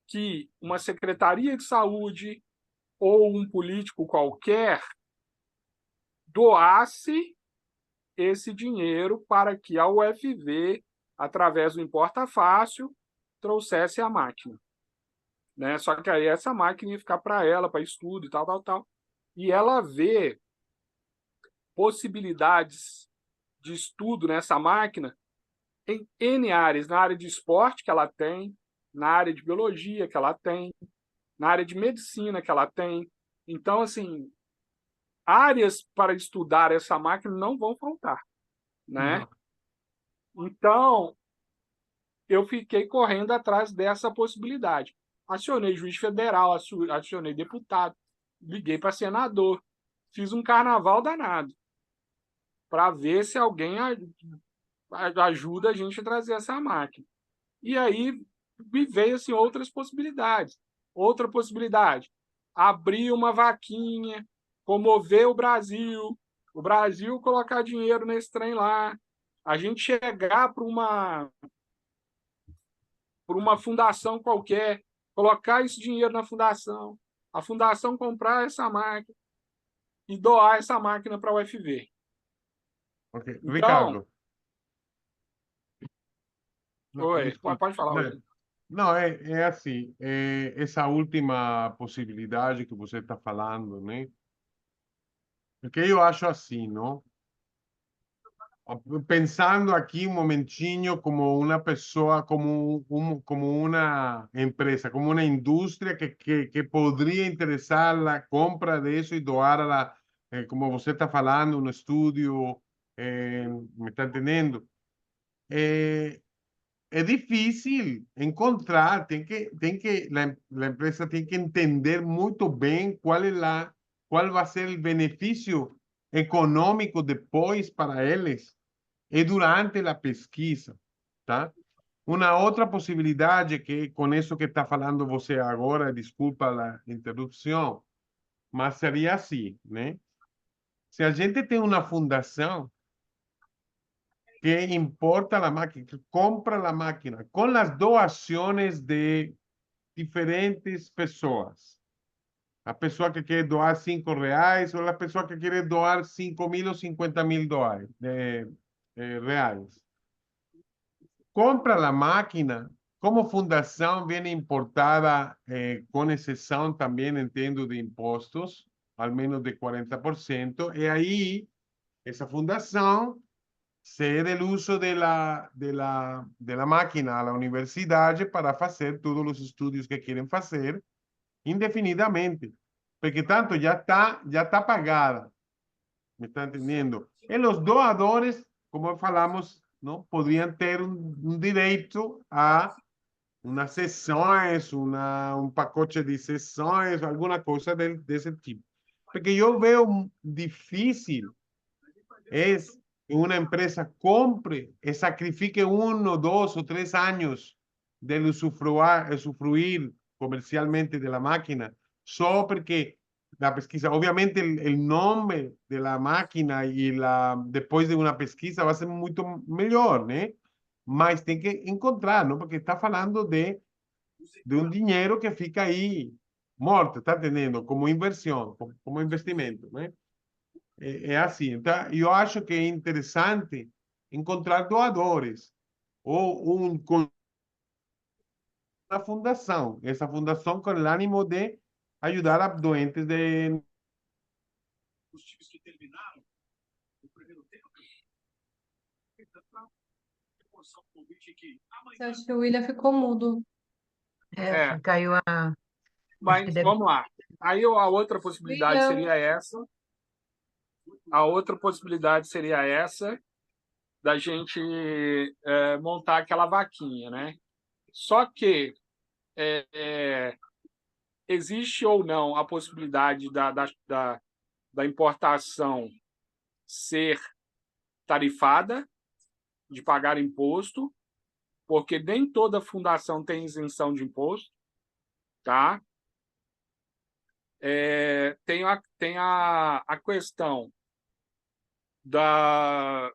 que uma secretaria de saúde ou um político qualquer doasse esse dinheiro para que a UFV, através do Importa Fácil, trouxesse a máquina. Né? Só que aí essa máquina ia ficar para ela, para estudo e tal. E ela vê possibilidades de estudo nessa máquina em N áreas, na área de esporte que ela tem, na área de biologia que ela tem, na área de medicina que ela tem. Então, assim, áreas para estudar essa máquina não vão faltar, né? Então, eu fiquei correndo atrás dessa possibilidade. Acionei juiz federal, acionei deputado, liguei para senador, fiz um carnaval danado para ver se alguém ajuda a gente a trazer essa máquina. E aí me veio assim, outras possibilidades. Outra possibilidade, abrir uma vaquinha, comover o Brasil colocar dinheiro nesse trem lá, a gente chegar para uma fundação qualquer, colocar esse dinheiro na fundação, a fundação comprar essa máquina e doar essa máquina para a UFV. Ok, Então, Ricardo. oi, Desculpa. pode falar. Não, é assim, essa última possibilidade que você está falando, né? Porque eu acho assim, não? Pensando aqui um momentinho como uma pessoa, como uma empresa, como uma indústria que poderia interessar a compra disso e doar como você está falando, um estúdio, me está entendendo? É difícil encontrar, la empresa tem que entender muito bem qual vai ser o benefício econômico depois para eles e durante a pesquisa, tá? Uma outra possibilidade que, com isso que está falando você agora, desculpa a interrupção, mas seria assim, né? Se a gente tem uma fundação que importa a máquina, que compra a máquina com as doações de diferentes pessoas. A pessoa que quer doar R$ 5 ou a pessoa que quer doar 5.000 ou 50.000 reais. Compra a máquina, como fundação, vem importada, com exceção também, entendo, de impostos, ao menos de 40%, e aí essa fundação cede o uso de la máquina à universidade para fazer todos os estudos que querem fazer indefinidamente, porque tanto já está pagada, ¿me está entendendo? E os doadores, como falamos, não poderiam ter um direito a umas sessões, um pacote de sessões, alguma coisa desse tipo. Porque eu vejo difícil é que uma empresa compre e sacrifique 1, 2 ou 3 anos de usufruir comercialmente de la máquina, só porque la pesquisa, obviamente el nombre de la máquina y después de una pesquisa va a ser mucho mejor, ¿no? Mas tem que encontrar, ¿no? Porque está falando de un dinero que fica ahí morto, ¿está entendiendo? Como inversión, como investimento, ¿no? É assim. Então, eu acho que é interessante encontrar doadores ou uma fundação. Essa fundação com o ânimo de ajudar a doentes de os times que terminaram o primeiro tempo. Eu acho que o William ficou mudo. É. Caiu a. Acho Mas que deve. vamos lá. Aí a outra possibilidade William. seria essa. A outra possibilidade seria essa, da gente montar aquela vaquinha, né? Só que existe ou não a possibilidade da importação ser tarifada, de pagar imposto, porque nem toda fundação tem isenção de imposto, tá? Tem a questão da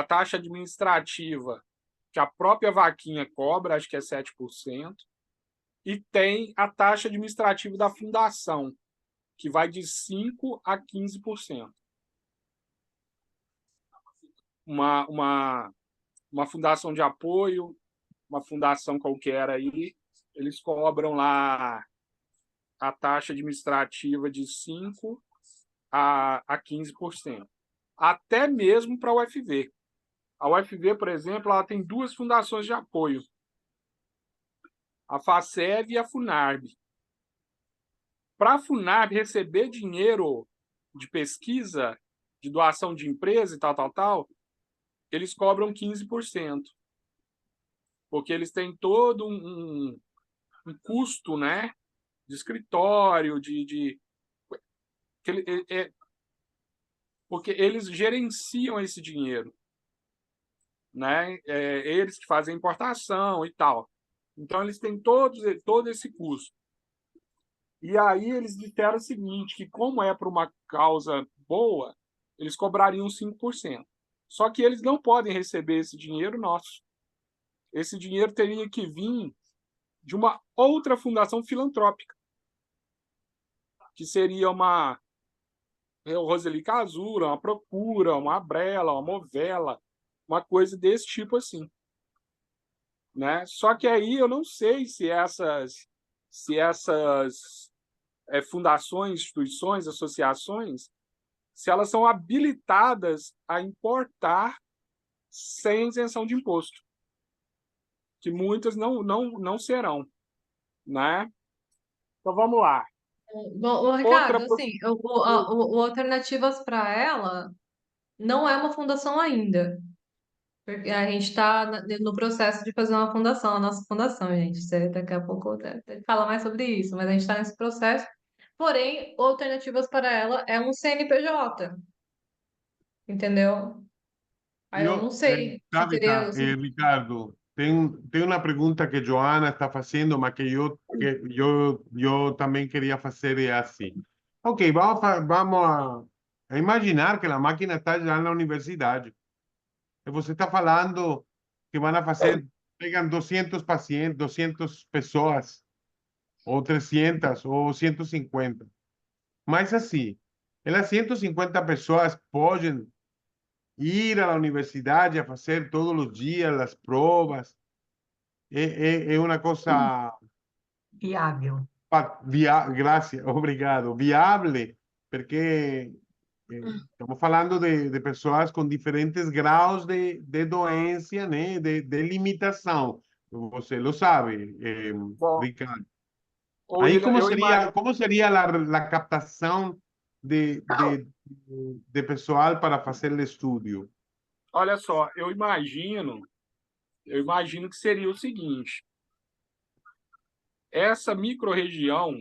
taxa administrativa que a própria vaquinha cobra, acho que é 7%, e tem a taxa administrativa da fundação, que vai de 5% a 15%. Uma fundação de apoio, uma fundação qualquer aí, eles cobram lá a taxa administrativa de 5% a 15%. Até mesmo para a UFV. A UFV, por exemplo, ela tem 2 fundações de apoio. A FACEV e a FUNARB. Para a FUNARB receber dinheiro de pesquisa, de doação de empresa e tal, eles cobram 15%. Porque eles têm todo um custo, né, de escritório, porque eles gerenciam esse dinheiro, né? Eles que fazem importação e tal. Então, eles têm todo esse custo. E aí eles disseram o seguinte, que como é para uma causa boa, eles cobrariam 5%. Só que eles não podem receber esse dinheiro nosso. Esse dinheiro teria que vir de uma outra fundação filantrópica, que seria uma Roseli Casura, uma Procura, uma Abrela, uma Movela, uma coisa desse tipo assim, né? Só que aí eu não sei se essas fundações, instituições, associações, se elas são habilitadas a importar sem isenção de imposto, que muitas não serão, né? Então vamos lá. Bom, Ricardo, assim, o Alternativas para ela não é uma fundação ainda. Porque a gente está no processo de fazer uma fundação, a nossa fundação, gente. Daqui a pouco eu até fala mais sobre isso, mas a gente está nesse processo. Porém, Alternativas para ela é um CNPJ, entendeu? Aí eu não sei se Tabita, teria. Ricardo, tem uma pergunta que Joana está fazendo, mas que eu também queria fazer é assim. Ok, vamos a imaginar que a máquina está já na universidade. E você está falando que vão fazer, pegan 200 pacientes, 200 pessoas, ou 300, ou 150. Mas assim, elas 150 pessoas podem ir à universidade a fazer todos os dias as provas. É uma coisa Viável. graças, obrigado, viável, porque estamos falando de pessoas com diferentes graus de doença, né, de limitação. Você lo sabe, Bom, Ricardo. ô, Aí William, eu imagino. como seria a captação de pessoal para fazer o estudo? Olha só, eu imagino que seria o seguinte: essa microrregião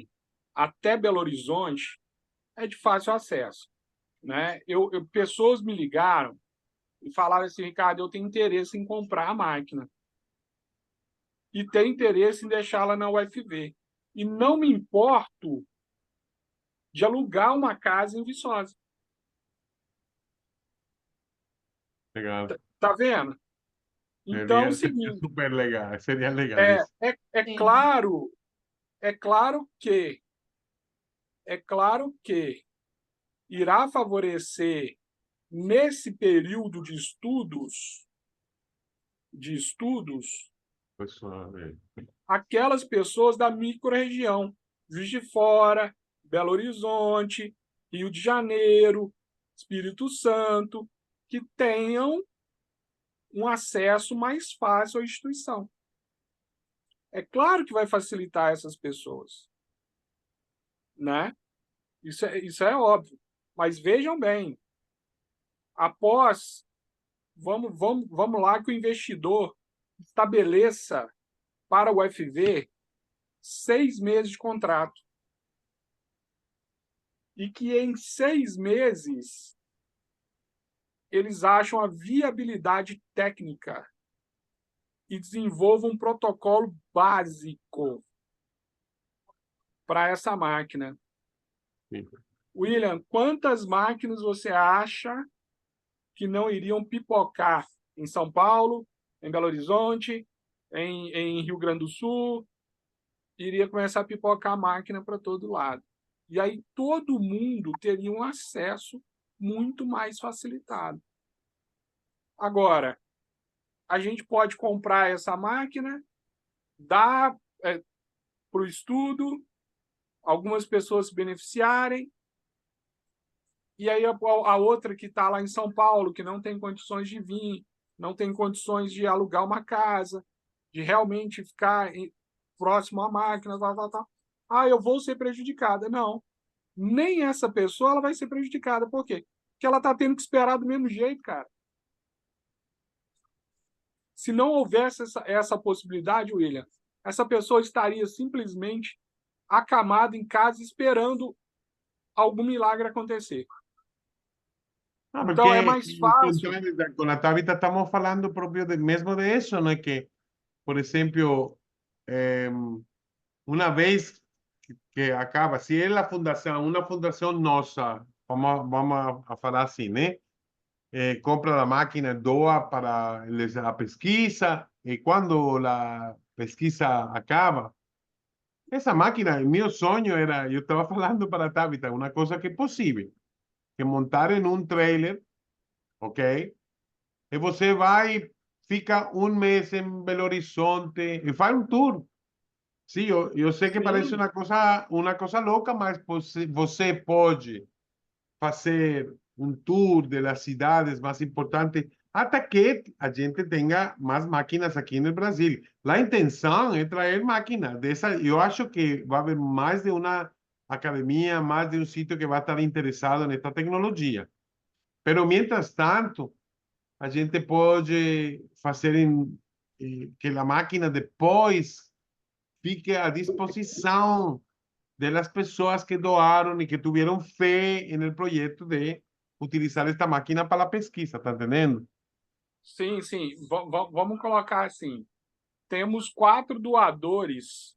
até Belo Horizonte é de fácil acesso, né? Pessoas me ligaram e falaram assim, Ricardo, eu tenho interesse em comprar a máquina e tenho interesse em deixá-la na UFV. E não me importo de alugar uma casa em Viçosa. Legal. Tá vendo? Então, é o Seria seguinte, super legal, seria legal é, isso. é Sim. claro, é claro que, é claro que irá favorecer nesse período de estudos, Pessoal, aquelas pessoas da microrregião, Juiz de Fora, Belo Horizonte, Rio de Janeiro, Espírito Santo, que tenham um acesso mais fácil à instituição. É claro que vai facilitar essas pessoas, né? Isso é óbvio. Mas vejam bem, após, vamos lá que o investidor estabeleça para o UFV 6 meses de contrato. E que em 6 meses eles acham a viabilidade técnica e desenvolvam um protocolo básico para essa máquina. sim. William, quantas máquinas você acha que não iriam pipocar em São Paulo, em Belo Horizonte, em Rio Grande do Sul? Iria começar a pipocar a máquina para todo lado. E aí todo mundo teria um acesso muito mais facilitado. Agora, a gente pode comprar essa máquina, dar para o estudo, algumas pessoas se beneficiarem, e aí a outra que está lá em São Paulo, que não tem condições de vir, não tem condições de alugar uma casa, de realmente ficar próximo à máquina, tal. Ah, eu vou ser prejudicada. Não, nem essa pessoa ela vai ser prejudicada. Por quê? Porque ela está tendo que esperar do mesmo jeito, cara. Se não houvesse essa possibilidade, William, essa pessoa estaria simplesmente acamada em casa esperando algum milagre acontecer. Ah, Então é porque mais fácil. com a Tabita estamos falando propio mesmo de isso, não é que, por exemplo, uma vez que acaba, se é a fundação, uma fundação nossa, vamos a falar assim, né? Compra a máquina, doa para a pesquisa, e quando a pesquisa acaba, essa máquina, meu sonho era, eu estava falando para a Tabita, uma coisa que é possível, que montar em um trailer, ok? E você vai, fica um mês em Belo Horizonte e faz um tour. Sim, eu sei que parece Sim, uma coisa louca, mas você pode fazer um tour das cidades mais importantes até que a gente tenha mais máquinas aqui no Brasil. A intenção é trazer máquinas dessa. Eu acho que vai haver mais de uma academia, mais de um sítio que vai estar interessado nesta tecnologia. Pero, mientras tanto, a gente pode fazer que a máquina depois fique à disposição das pessoas que doaram e que tiveram fé no projeto de utilizar esta máquina para a pesquisa, tá entendendo? sim. Vamos colocar assim. temos 4 doadores,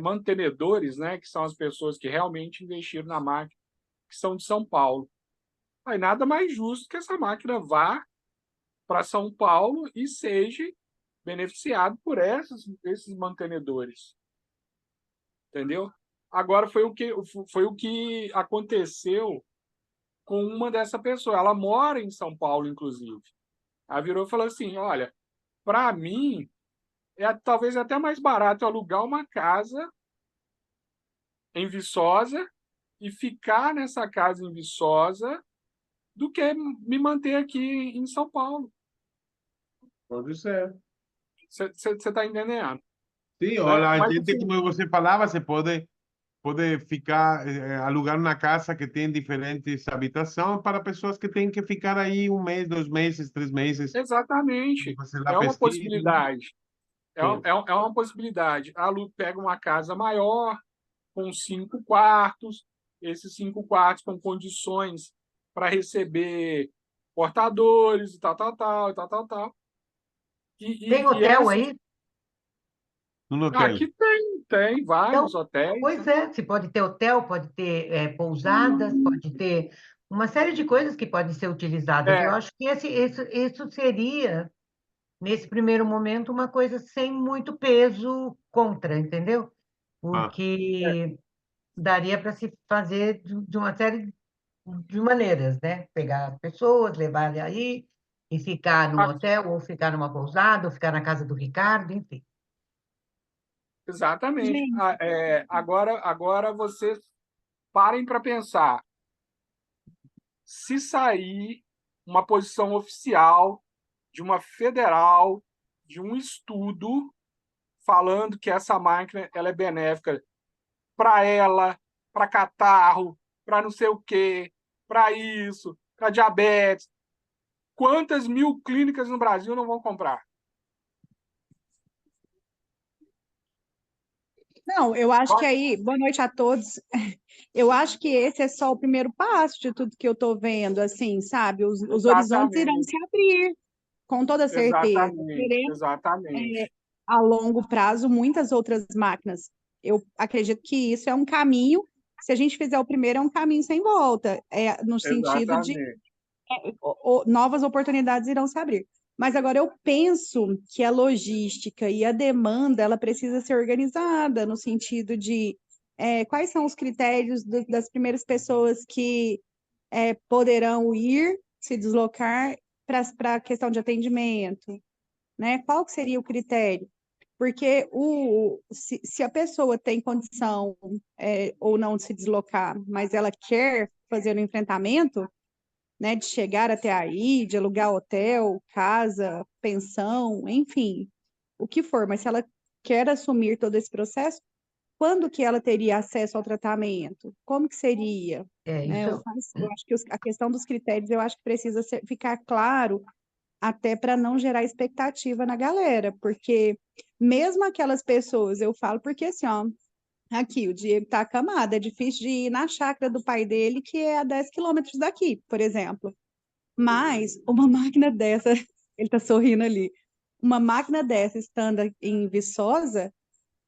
mantenedores, né, que são as pessoas que realmente investiram na máquina, que são de São Paulo. Aí nada mais justo que essa máquina vá para São Paulo e seja beneficiado por esses mantenedores. Entendeu? Agora foi o que aconteceu com uma dessa pessoa. Ela mora em São Paulo, inclusive. Ela virou e falou assim: olha, para mim, talvez até mais barato eu alugar uma casa em Viçosa e ficar nessa casa em Viçosa do que me manter aqui em São Paulo. Pode ser. Você está entendendo? Sim, Né? olha, a Mas, gente, assim, como você falava, você pode ficar, alugar uma casa que tem diferentes habitações para pessoas que têm que ficar aí 1 mês, 2 meses, 3 meses, exatamente. fazer a É uma pesquisa. possibilidade. Sim. É uma possibilidade. A Lu pega uma casa maior, com 5 quartos, esses 5 quartos com condições para receber portadores e tal, tal, tal, e tal, tal, tal. Tem E hotel essa... aí? No hotel. Aqui tem vários Então, hotéis. pois é, se pode ter hotel, pode ter pousadas, pode ter uma série de coisas que podem ser utilizadas. Eu É, acho que isso seria, nesse primeiro momento, uma coisa sem muito peso contra, entendeu? Ah, é, Porque daria para se fazer de uma série de maneiras, né? Pegar as pessoas, levar aí e ficar num hotel, ou ficar numa pousada, ou ficar na casa do Ricardo, enfim. exatamente. Gente, Agora vocês parem para pensar. Se sair uma posição oficial de uma federal, de um estudo falando que essa máquina ela é benéfica para ela, para catarro, para não sei o quê, para isso, para diabetes. Quantas mil clínicas no Brasil não vão comprar? não, eu acho que aí, boa noite a todos. Eu acho que esse é só o primeiro passo de tudo que eu estou vendo, assim, sabe? Os horizontes irão Exatamente, se abrir, com toda certeza. exatamente, Teremos, exatamente, a longo prazo, muitas outras máquinas. Eu acredito que isso é um caminho, se a gente fizer o primeiro, é um caminho sem volta, no sentido de exatamente. novas oportunidades irão se abrir. Mas agora eu penso que a logística e a demanda ela precisa ser organizada no sentido de quais são os critérios das primeiras pessoas que poderão ir se deslocar para a questão de atendimento, né? Qual que seria o critério? Porque se a pessoa tem condição ou não de se deslocar, mas ela quer fazer o enfrentamento, né, de chegar até aí, de alugar hotel, casa, pensão, enfim, o que for, mas se ela quer assumir todo esse processo, quando que ela teria acesso ao tratamento? Como que seria? Né? Isso. Eu acho que a questão dos critérios, eu acho que precisa ficar claro até para não gerar expectativa na galera, porque mesmo aquelas pessoas, eu falo porque assim, ó, aqui, o Diego tá acamado, é difícil de ir na chácara do pai dele, que é a 10 quilômetros daqui, por exemplo. Mas uma máquina dessa, ele tá sorrindo ali, uma máquina dessa estando em Viçosa,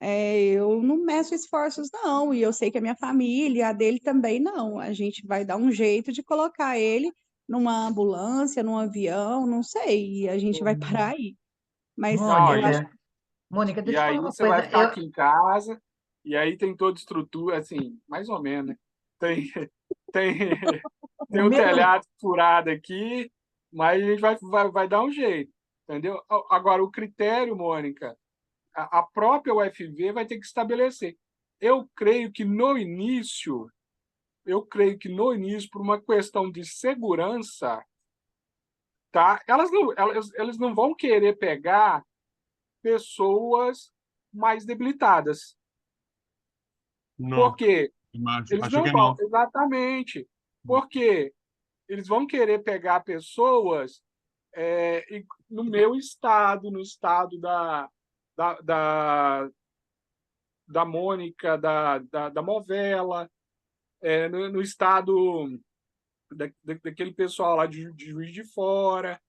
eu não meço esforços, não. E eu sei que a minha família, a dele também não. A gente vai dar um jeito de colocar ele numa ambulância, num avião, não sei. E a gente vai parar aí. Mas Não, eu acho Mônica, Mônica, e deixa eu falar aí uma você vai coisa. ficar aqui em casa, e aí tem toda estrutura, assim, mais ou menos, né? Tem, tem, O tem um meu, telhado furado aqui, mas a gente vai dar um jeito, entendeu? Agora, o critério, Mônica, a própria UFV vai ter que estabelecer. Eu creio que no início, por uma questão de segurança, tá? Elas não vão querer pegar pessoas mais debilitadas. Por no, quê? Eles acho não que vão, no. exatamente. Porque eles vão querer pegar pessoas no meu estado, no estado da, da, da Mônica, da Movela, no estado daquele pessoal lá de Juiz de Fora.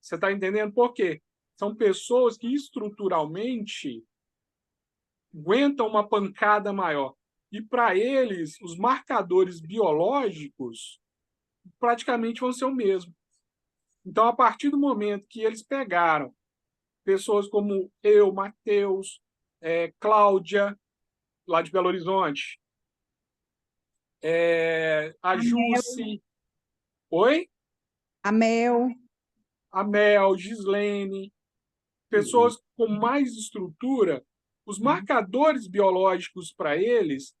Você está entendendo por quê? são pessoas que estruturalmente aguentam uma pancada maior. E para eles, os marcadores biológicos praticamente vão ser o mesmo. Então, a partir do momento que eles pegaram pessoas como eu, Matheus, Cláudia, lá de Belo Horizonte, a Jussi, oi? A Mel. A Mel, Gislene, pessoas com mais estrutura, os marcadores biológicos para eles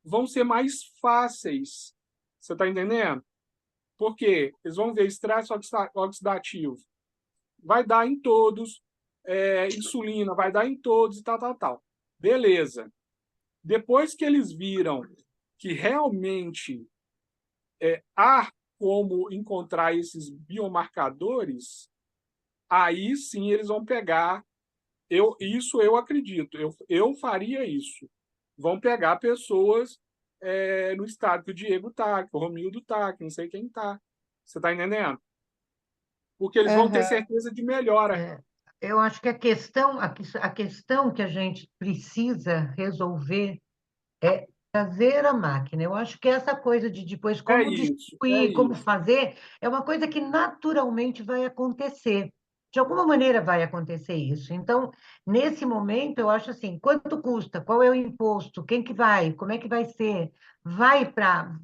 vão ser mais fáceis. Você está entendendo? Por quê? Eles vão ver estresse oxidativo. Vai dar em todos, insulina, vai dar em todos e tal. Beleza. Depois que eles viram que realmente há como encontrar esses biomarcadores, aí sim eles vão pegar. Isso eu acredito, eu faria isso. Vão pegar pessoas no estado que o Diego tá, que o Romildo tá, que não sei quem tá. Você tá entendendo? Porque eles vão ter Aham. certeza de melhora. Eu acho que a questão que a gente precisa resolver é trazer a máquina. Eu acho que essa coisa de depois É como isso, distribuir, como fazer, é uma coisa que naturalmente vai acontecer. De alguma maneira vai acontecer isso. Então, nesse momento, eu acho assim, quanto custa? Qual é o imposto? Quem que vai? Como é que vai ser? Vai para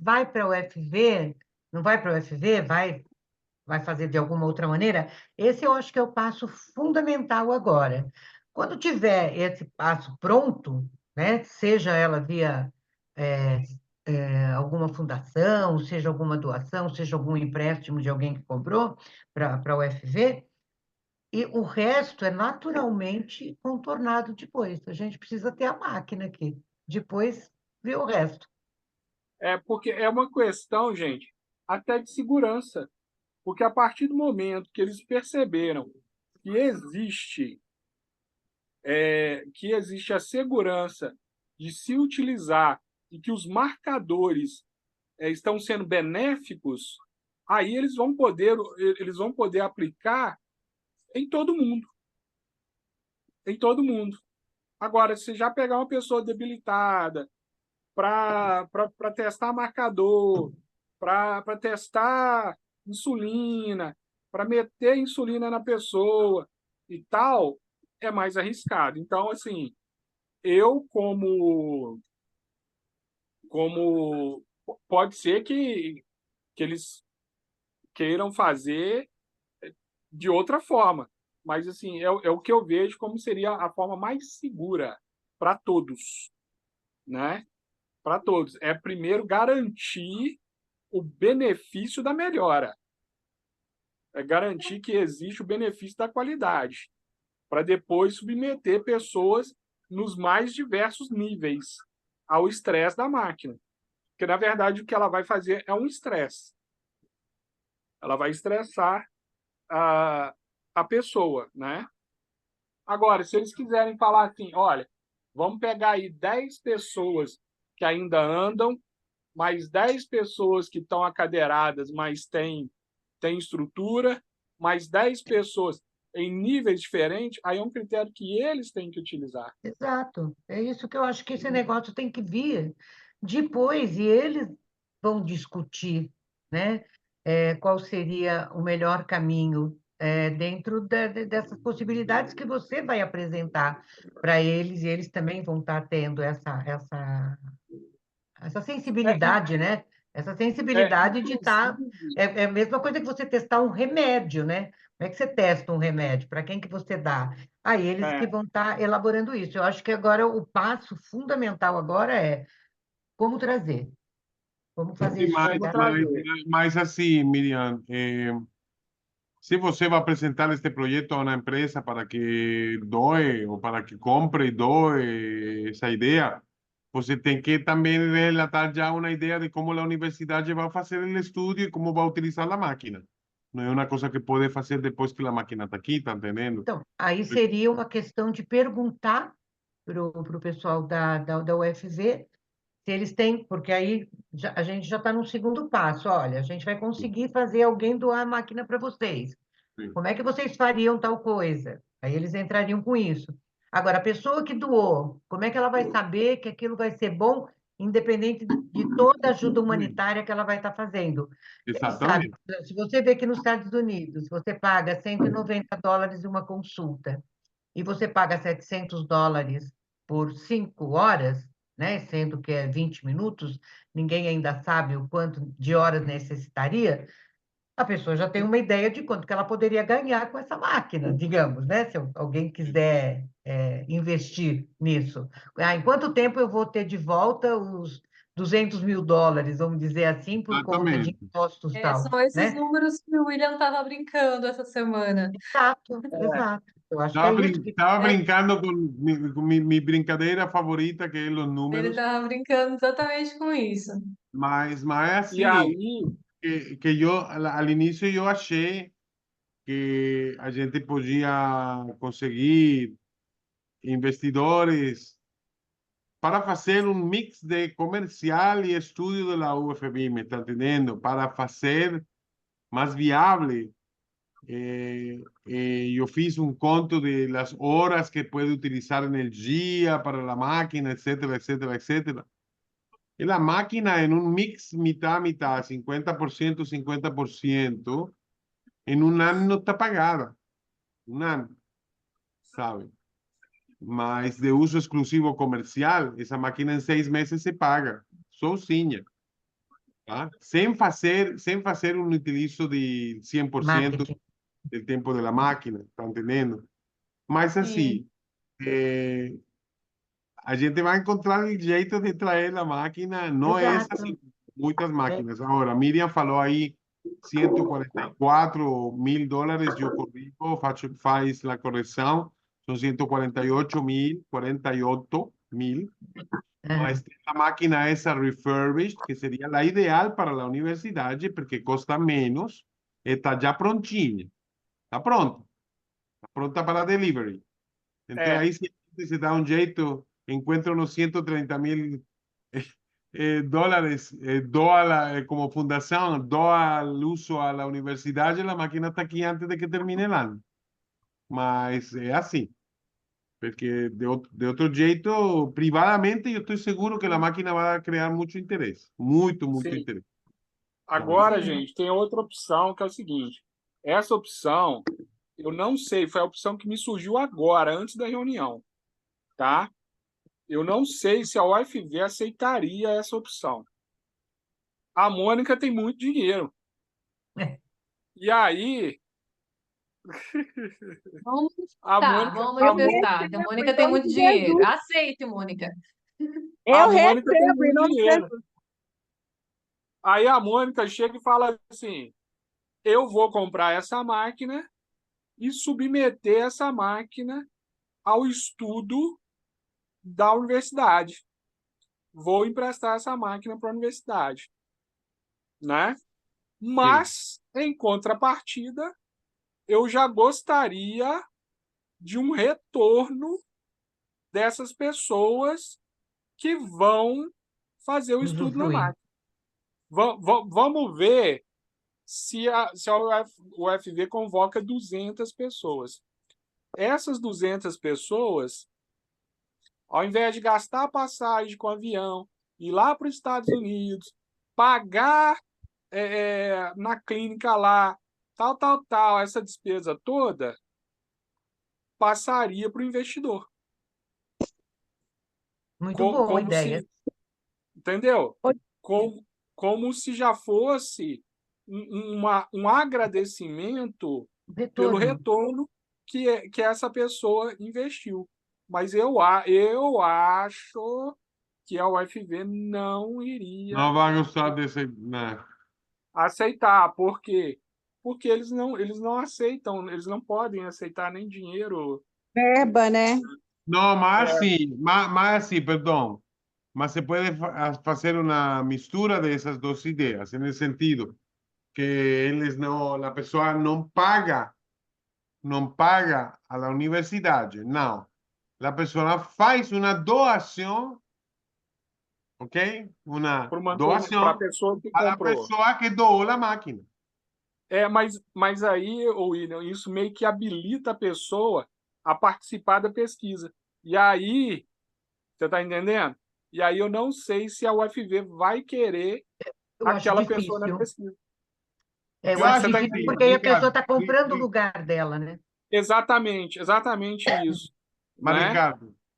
o UFV? Não vai para o UFV? Vai fazer de alguma outra maneira? Esse eu acho que é o passo fundamental agora. Quando tiver esse passo pronto, né, seja ela via é, alguma fundação, seja alguma doação, seja algum empréstimo de alguém que comprou para o UFV, e o resto é naturalmente contornado depois. A gente precisa ter a máquina aqui. Depois, ver o resto. porque é uma questão, gente, até de segurança. Porque a partir do momento que eles perceberam que existe a segurança de se utilizar e que os marcadores estão sendo benéficos, aí eles vão poder aplicar em todo mundo, em todo mundo. Agora, se já pegar uma pessoa debilitada para testar marcador, para testar insulina, para meter insulina na pessoa e tal, é mais arriscado. Então, assim, eu como pode ser que eles queiram fazer de outra forma, mas assim é o que eu vejo como seria a forma mais segura para todos, né? Para todos. É primeiro garantir o benefício da melhora, é garantir que existe o benefício da qualidade, para depois submeter pessoas nos mais diversos níveis ao estresse da máquina. Porque, na verdade, o que ela vai fazer é um estresse. Ela vai estressar a pessoa, né? Agora, se eles quiserem falar assim, olha, vamos pegar aí 10 pessoas que ainda andam, mais 10 pessoas que estão acadeiradas, mas têm estrutura, mais 10 pessoas em níveis diferentes, aí é um critério que eles têm que utilizar. Exato. É isso que eu acho que esse negócio tem que vir depois, e eles vão discutir, né, qual seria o melhor caminho dentro dessas possibilidades que você vai apresentar para eles, e eles também vão estar tendo essa É, sensibilidade, né? Essa sensibilidade de estar. inclusive, É a mesma coisa que você testar um remédio, né? Como é que você testa um remédio? Para quem que você dá? Aí eles que é, vão estar elaborando isso. Eu acho que agora o passo fundamental agora é como trazer, como fazer E isso mais, como chegar aqui. mais, trazer. mais assim, Miriam, se você vai apresentar este proyecto a una empresa para que doe o para que compre y doe esa idea, você tem que también relatar ya una idea de cómo la universidad va a hacer el estudio y cómo va a utilizar la máquina. No es una cosa que puede hacer después que la máquina está aquí, ¿está entendiendo? Então, aí seria uma questão de perguntar para o pessoal da UFV se eles têm, porque aí a gente já está no segundo passo. Olha, a gente vai conseguir fazer alguém doar a máquina para vocês. Sim. Como é que vocês fariam tal coisa? Aí eles entrariam com isso. Agora, a pessoa que doou, como é que ela vai saber que aquilo vai ser bom, independente de toda a ajuda humanitária que ela vai estar fazendo? Quem sabe, Exatamente. se você vê que nos Estados Unidos você paga $190 uma consulta e você paga $700 por 5 horas, né? Sendo que é 20 minutos, ninguém ainda sabe o quanto de horas necessitaria, a pessoa já tem uma ideia de quanto que ela poderia ganhar com essa máquina, digamos, né? Se alguém quiser investir nisso. Em quanto tempo eu vou ter de volta os $200.000, vamos dizer assim, por conta de Exatamente. impostos e tal, São esses né? números que o William estava brincando essa semana. Exato, exato. Eu acho que é Estaba, isso que... estaba É, brincando con mi brincadeira favorita, que es los ele números, estava brincando exatamente com isso. mas é E assim, aí, que yo al inicio yo achei que a gente podia conseguir investidores para fazer um mix de comercial e estudo da UFB, me está entendendo? Para fazer mais viável. Yo fiz un conto de las horas que puede utilizar en el día para la máquina, etcétera, etcétera, etcétera. Y la máquina en un mix mitad, mitad, 50%, 50%, en un año está pagada. Un año, ¿sabe? Mas de uso exclusivo comercial, essa máquina em 6 meses se paga, sozinha, tá? Sem fazer um utilizo de 100% Marketing. do tempo da máquina, tá entendendo? Mas Sim. assim, a gente vai encontrar o jeito de trazer a máquina, não é Exato. assim, muitas É, máquinas. Agora, Miriam falou aí $144.000, eu corrijo, faz a correção, são 148.000, 48.000, mas aham. tem a máquina essa refurbished, que seria a ideal para a universidade, porque custa menos, está já prontinha, está pronta para delivery. Então, é, aí se dá um jeito, encontra uns $130.000 doa como fundação, doa o uso à universidade, a máquina está aqui antes de que termine o ano. Mas é assim, porque de outro jeito, privadamente, eu estou seguro que a máquina vai criar muito interesse. Muito, muito sim. interesse. Sabe? Agora, Sim. gente, tem outra opção que é o seguinte: essa opção, eu não sei, foi a opção que me surgiu agora, antes da reunião, tá? Eu não sei se a UFV aceitaria essa opção. A Mônica tem muito dinheiro. E aí, Vamos a testar, Mônica, vamos a Eu Mônica, manifestar. A recebo em Mônica tem nome muito de dinheiro. Jesus. Aceite, Mônica. a Eu Mônica tem recebo em muito nome de dinheiro. Jesus. Aí a Mônica chega e fala assim: eu vou comprar essa máquina e submeter essa máquina ao estudo da universidade. Vou emprestar essa máquina para a universidade, né? Sim. Mas, em contrapartida, eu já gostaria de um retorno dessas pessoas que vão fazer o estudo na Usufruir. máquina. Vamos ver se a UFV convoca 200 pessoas. Essas 200 pessoas, ao invés de gastar passagem com avião, ir lá para os Estados Unidos, pagar na clínica lá, tal, essa despesa toda, passaria para o investidor. Muito Como, boa como ideia. se, entendeu? Ô, Como se já fosse um agradecimento pelo Retorno. retorno que essa pessoa investiu. Mas eu acho que a UFV não iria Não vai gostar desse. Né? aceitar. Por quê? Porque eles não aceitam, eles não podem aceitar nem dinheiro. verba, né? Não, mas assim, perdão. Mas se pode fazer uma mistura dessas duas ideias, no sentido que eles não, a pessoa não paga a la universidade, não. A pessoa faz uma doação, ok? Uma Para a doação pessoa que a la comprou. pessoa que doou a máquina. Mas aí, William, isso meio que habilita a pessoa a participar da pesquisa. E aí, você está entendendo? E aí eu não sei se a UFV vai querer Eu acho aquela pessoa na difícil. pesquisa. Eu Eu acho Você acho está difícil que, porque entendendo? aí a pessoa Ricardo, está comprando o lugar dela, né? Exatamente isso. mas Né?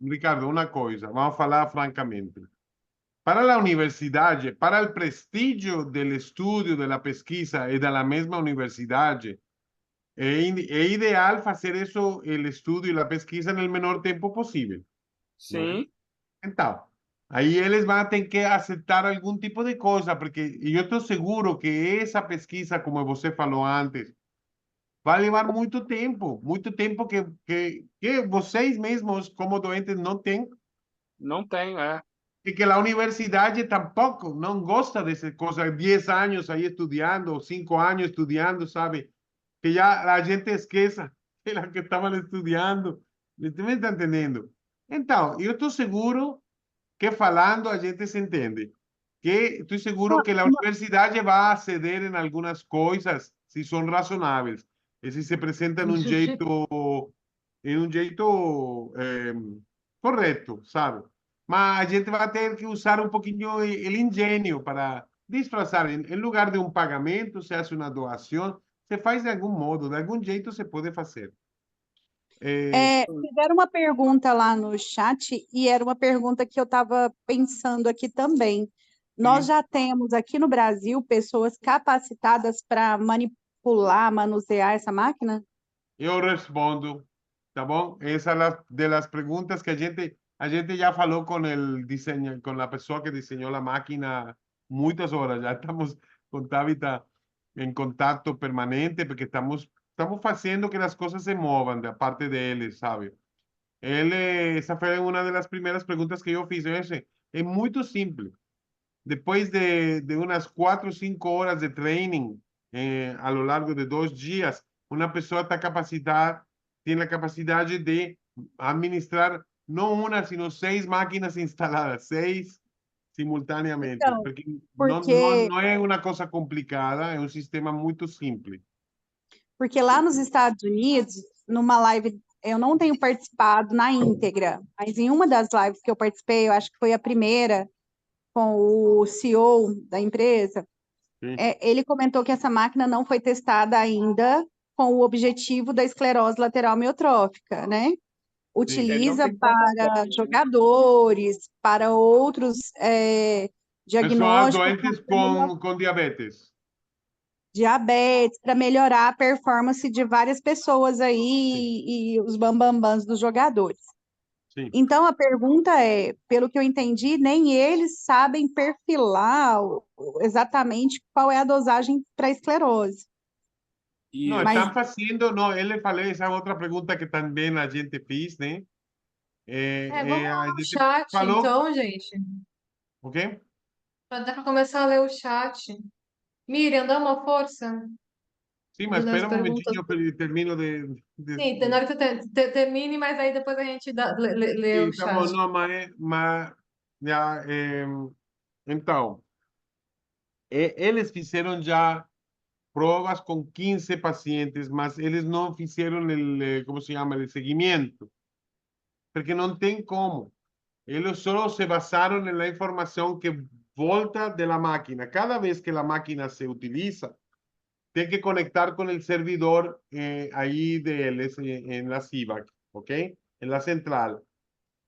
Ricardo, una cosa, vamos a falar francamente. Para la universidade, para el prestigio del estudio, de la pesquisa y de la misma universidade, é ideal fazer isso, el estudio y la pesquisa en el menor tempo possível, não é? Sim, Então, aí eles vão ter que aceitar algum tipo de coisa, porque eu estou seguro que essa pesquisa, como você falou antes, vai levar muito tempo que vocês mesmos, como doentes, não têm, não tem, e que a universidade tampouco não gosta dessa coisa, 10 anos aí estudando, 5 anos estudando, sabe? Que já a gente esqueça de la que estavam estudando. Você me está entendendo? Então, eu estou seguro que falando a gente se entende. Que estou seguro que a universidade vai ceder em algumas coisas, se são razonáveis, e se apresentam Isso se em um jeito correto, sabe? Mas a gente vai ter que usar um pouquinho o engenho para disfarçar. Em lugar de um pagamento, se faz uma doação, se faz de algum modo, de algum jeito se pode fazer. Fizeram uma pergunta lá no chat e era uma pergunta que eu estava pensando aqui também. Nós Sim. já temos aqui no Brasil pessoas capacitadas para manipular, manusear essa máquina? Eu respondo, tá bom? Essa é uma das perguntas que a gente já falou com o diseño, com a pessoa que desenhou a máquina muitas horas. Já estamos com Tabita em contato permanente, porque estamos fazendo que as coisas se movam da parte dele, sabe? Essa foi uma das primeiras perguntas que eu fiz. É muito simples. Depois de umas 4 ou 5 horas de training a lo largo de 2 dias, uma pessoa está capacitada, tem a capacidade de administrar não uma, sino 6 máquinas instaladas, 6 simultaneamente, Então, porque porque, não é uma coisa complicada, é um sistema muito simples. porque lá nos Estados Unidos, numa live, eu não tenho participado na íntegra, mas em uma das lives que eu participei, eu acho que foi a primeira, com o CEO da empresa, Sim, ele comentou que essa máquina não foi testada ainda com o objetivo da esclerose lateral amiotrófica, né? sim. Ele não Utiliza tem para protocolo, né? jogadores, para outros Pessoas diagnósticos, doentes com diabetes. diabetes, para melhorar a performance de várias pessoas Sim, aí e os bambambãs dos jogadores. sim. Então, a pergunta é, pelo que eu entendi, nem eles sabem perfilar exatamente qual é a dosagem para esclerose. Não, Mas, estão fazendo, não, ele falou essa outra pergunta que também a gente fez, né? Vamos lá A no gente chat, falou, então, gente. o quê? Para dar para começar a ler o chat. Miriam, dá uma força Sim, mas nas espera um perguntas. momentinho que eu termino Sim, na hora que você termine, mas aí depois a gente lê Sim, o tá chat. bom, não, já, então, eles fizeram já provas com 15 pacientes, mas eles não fizeram como se chama, o seguimento, porque não tem como. Eles só se basaram na informação que volta da máquina. Cada vez que a máquina se utiliza, tem que conectar com o servidor aí deles en la CIVAC, ¿ok? En la central.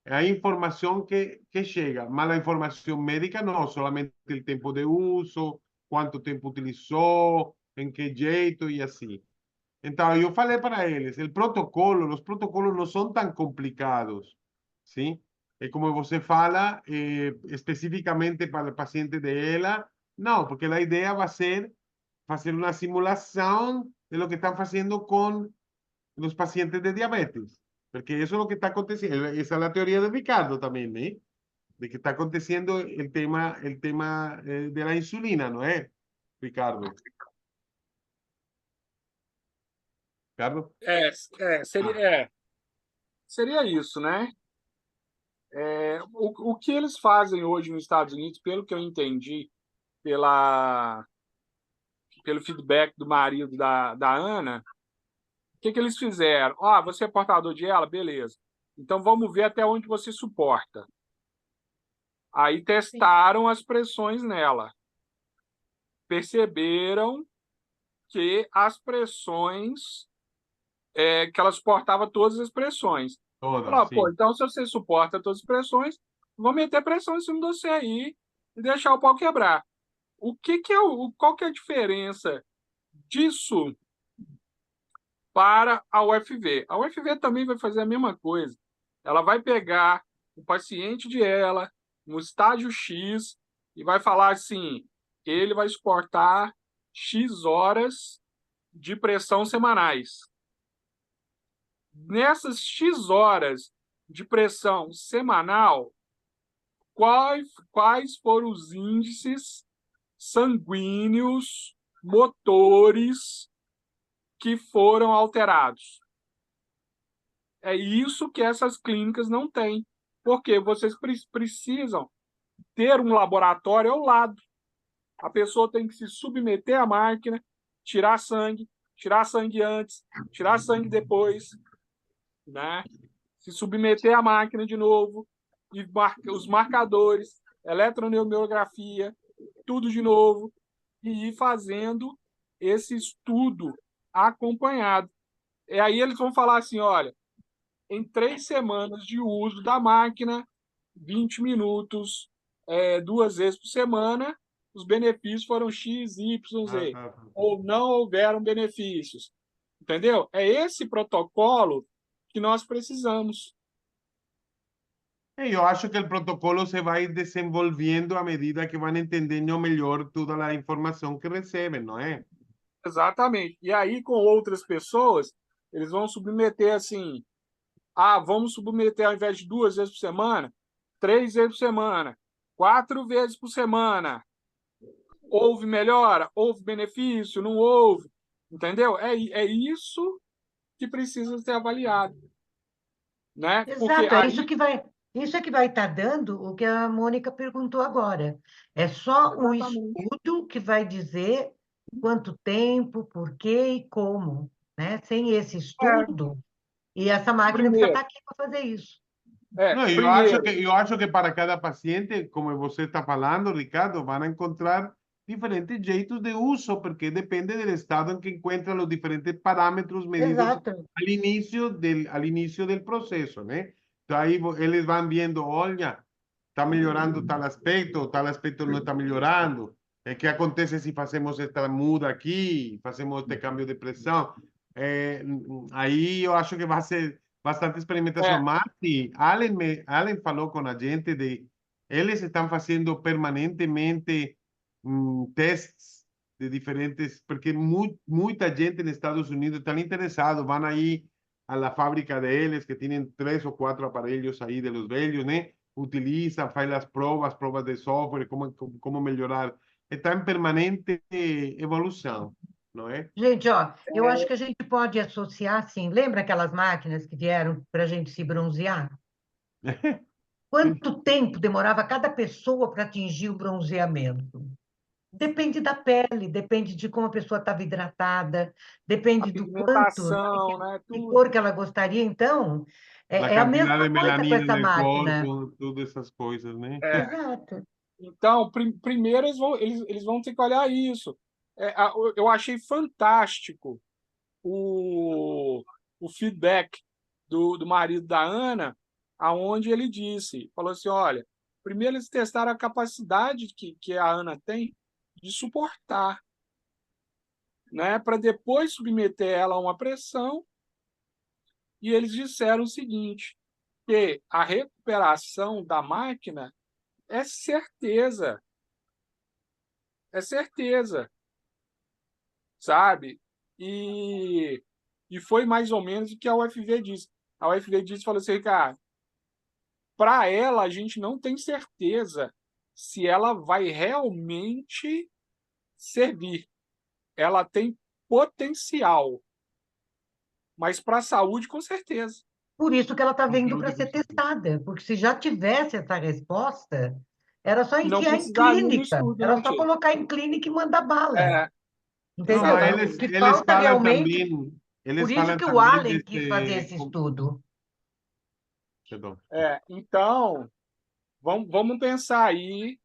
Hay información que llega, más la información médica no, solamente el tiempo de uso, cuánto tiempo utilizó, en qué jeito y así. Entonces, yo falei para eles, los protocolos no son tan complicados, ¿sí? Como você fala, específicamente para el paciente de ella, no, porque la idea va a ser hacer una simulación de lo que están haciendo con los pacientes de diabetes, porque eso es lo que está aconteciendo, esa es la teoría de Ricardo también, ¿eh? De que está aconteciendo el tema de la insulina, ¿no es, Ricardo? Ricardo? Seria isso, né? O que eles fazem hoje nos Estados Unidos, pelo que eu entendi, pela pelo feedback do marido da Ana, o que eles fizeram? Ah, você é portador de ela? Beleza. Então vamos ver até onde você suporta. Aí testaram as pressões nela. Perceberam que as pressões, que ela suportava todas as pressões. Todas, Falaram, pô, sim. então se você suporta todas as pressões, vou meter pressão em cima de você aí e deixar o pau quebrar. Qual que é a diferença disso para a UFV? A UFV também vai fazer a mesma coisa. Ela vai pegar o paciente de ela no estágio X e vai falar assim, ele vai suportar X horas de pressão semanais. Nessas X horas de pressão semanal, quais foram os índices sanguíneos, motores que foram alterados? É isso que essas clínicas não têm, porque vocês precisam ter um laboratório ao lado. A pessoa tem que se submeter à máquina, tirar sangue antes, tirar sangue depois, né? Se submeter à máquina de novo, e os marcadores, eletromiografia, tudo de novo, e ir fazendo esse estudo acompanhado. E aí eles vão falar assim, olha, em 3 semanas de uso da máquina, 20 minutos, 2 vezes por semana, os benefícios foram X, Y, Z. Ou não houveram benefícios. Entendeu? É esse protocolo que nós precisamos. Eu acho que o protocolo se vai desenvolvendo à medida que vão entendendo melhor toda a informação que recebem, não é? Exatamente. E aí, com outras pessoas, eles vão submeter assim, vamos submeter ao invés de 2 vezes por semana, 3 vezes por semana, 4 vezes por semana. Houve melhora? Houve benefício? Não houve? Entendeu? É isso que precisa ser avaliado. Né? Porque Exato, aí, isso é que vai estar dando o que a Mônica perguntou agora. É só o exatamente. estudo que vai dizer quanto tempo, por quê e como, né? Sem esse estudo, e essa máquina precisa estar Primeiro, aqui para fazer isso. Não, primeiro, eu acho que para cada paciente, como você está falando, Ricardo, vão encontrar diferentes jeitos de uso, porque depende do estado em que encuentran os diferentes parâmetros medidos Exato. al inicio del proceso, né? Então, aí eles vão vendo, olha, está melhorando tal aspecto não está melhorando. O que acontece se fazemos esta muda aqui, fazemos este cambio de pressão? Aí eu acho que vai ser bastante experimentação. é, Mas, sim, Allen falou com a gente de eles estão fazendo permanentemente testes de diferentes, porque muita gente nos Estados Unidos está interessado, vão aí a la fábrica deles, que tienen 3 o 4 aparelhos ahí de los velhos, né? Utiliza, faz as provas de software, como melhorar. Está em permanente evolução, não é? Gente, ó, eu acho que a gente pode associar assim. Lembra aquelas máquinas que vieram para a gente se bronzear? Quanto tempo demorava cada pessoa para atingir o bronzeamento? Depende da pele, depende de como a pessoa estava hidratada, a depende do quanto, né, pigmentação, né? de Tudo. cor que ela gostaria. Então, A é a quantidade mesma de coisa com melanina essa no máquina. corpo, todas essas coisas, né? É. Exato. Então, primeiro eles vão ter que olhar isso. Eu achei fantástico o feedback do marido da Ana, aonde ele falou assim, olha, primeiro eles testaram a capacidade que a Ana tem de suportar, né, para depois submeter ela a uma pressão, e eles disseram o seguinte, que a recuperação da máquina é certeza, sabe? E foi mais ou menos o que a UFV disse. A UFV disse, falou assim, cara, para ela a gente não tem certeza se ela vai realmente servir. Ela tem potencial, mas para a saúde, com certeza. Por isso que ela está vindo para Saúde, ser testada, porque se já tivesse essa resposta, era só Não enfiar em precisaria do clínica, estudo, era né, só Tia? colocar em clínica e mandar bala. É, Não, Entendeu? mas O eles, que eles falta falam realmente, também, por eles isso falam que o também Allen quis fazer esse estudo. Perdão. Então, vamos pensar aí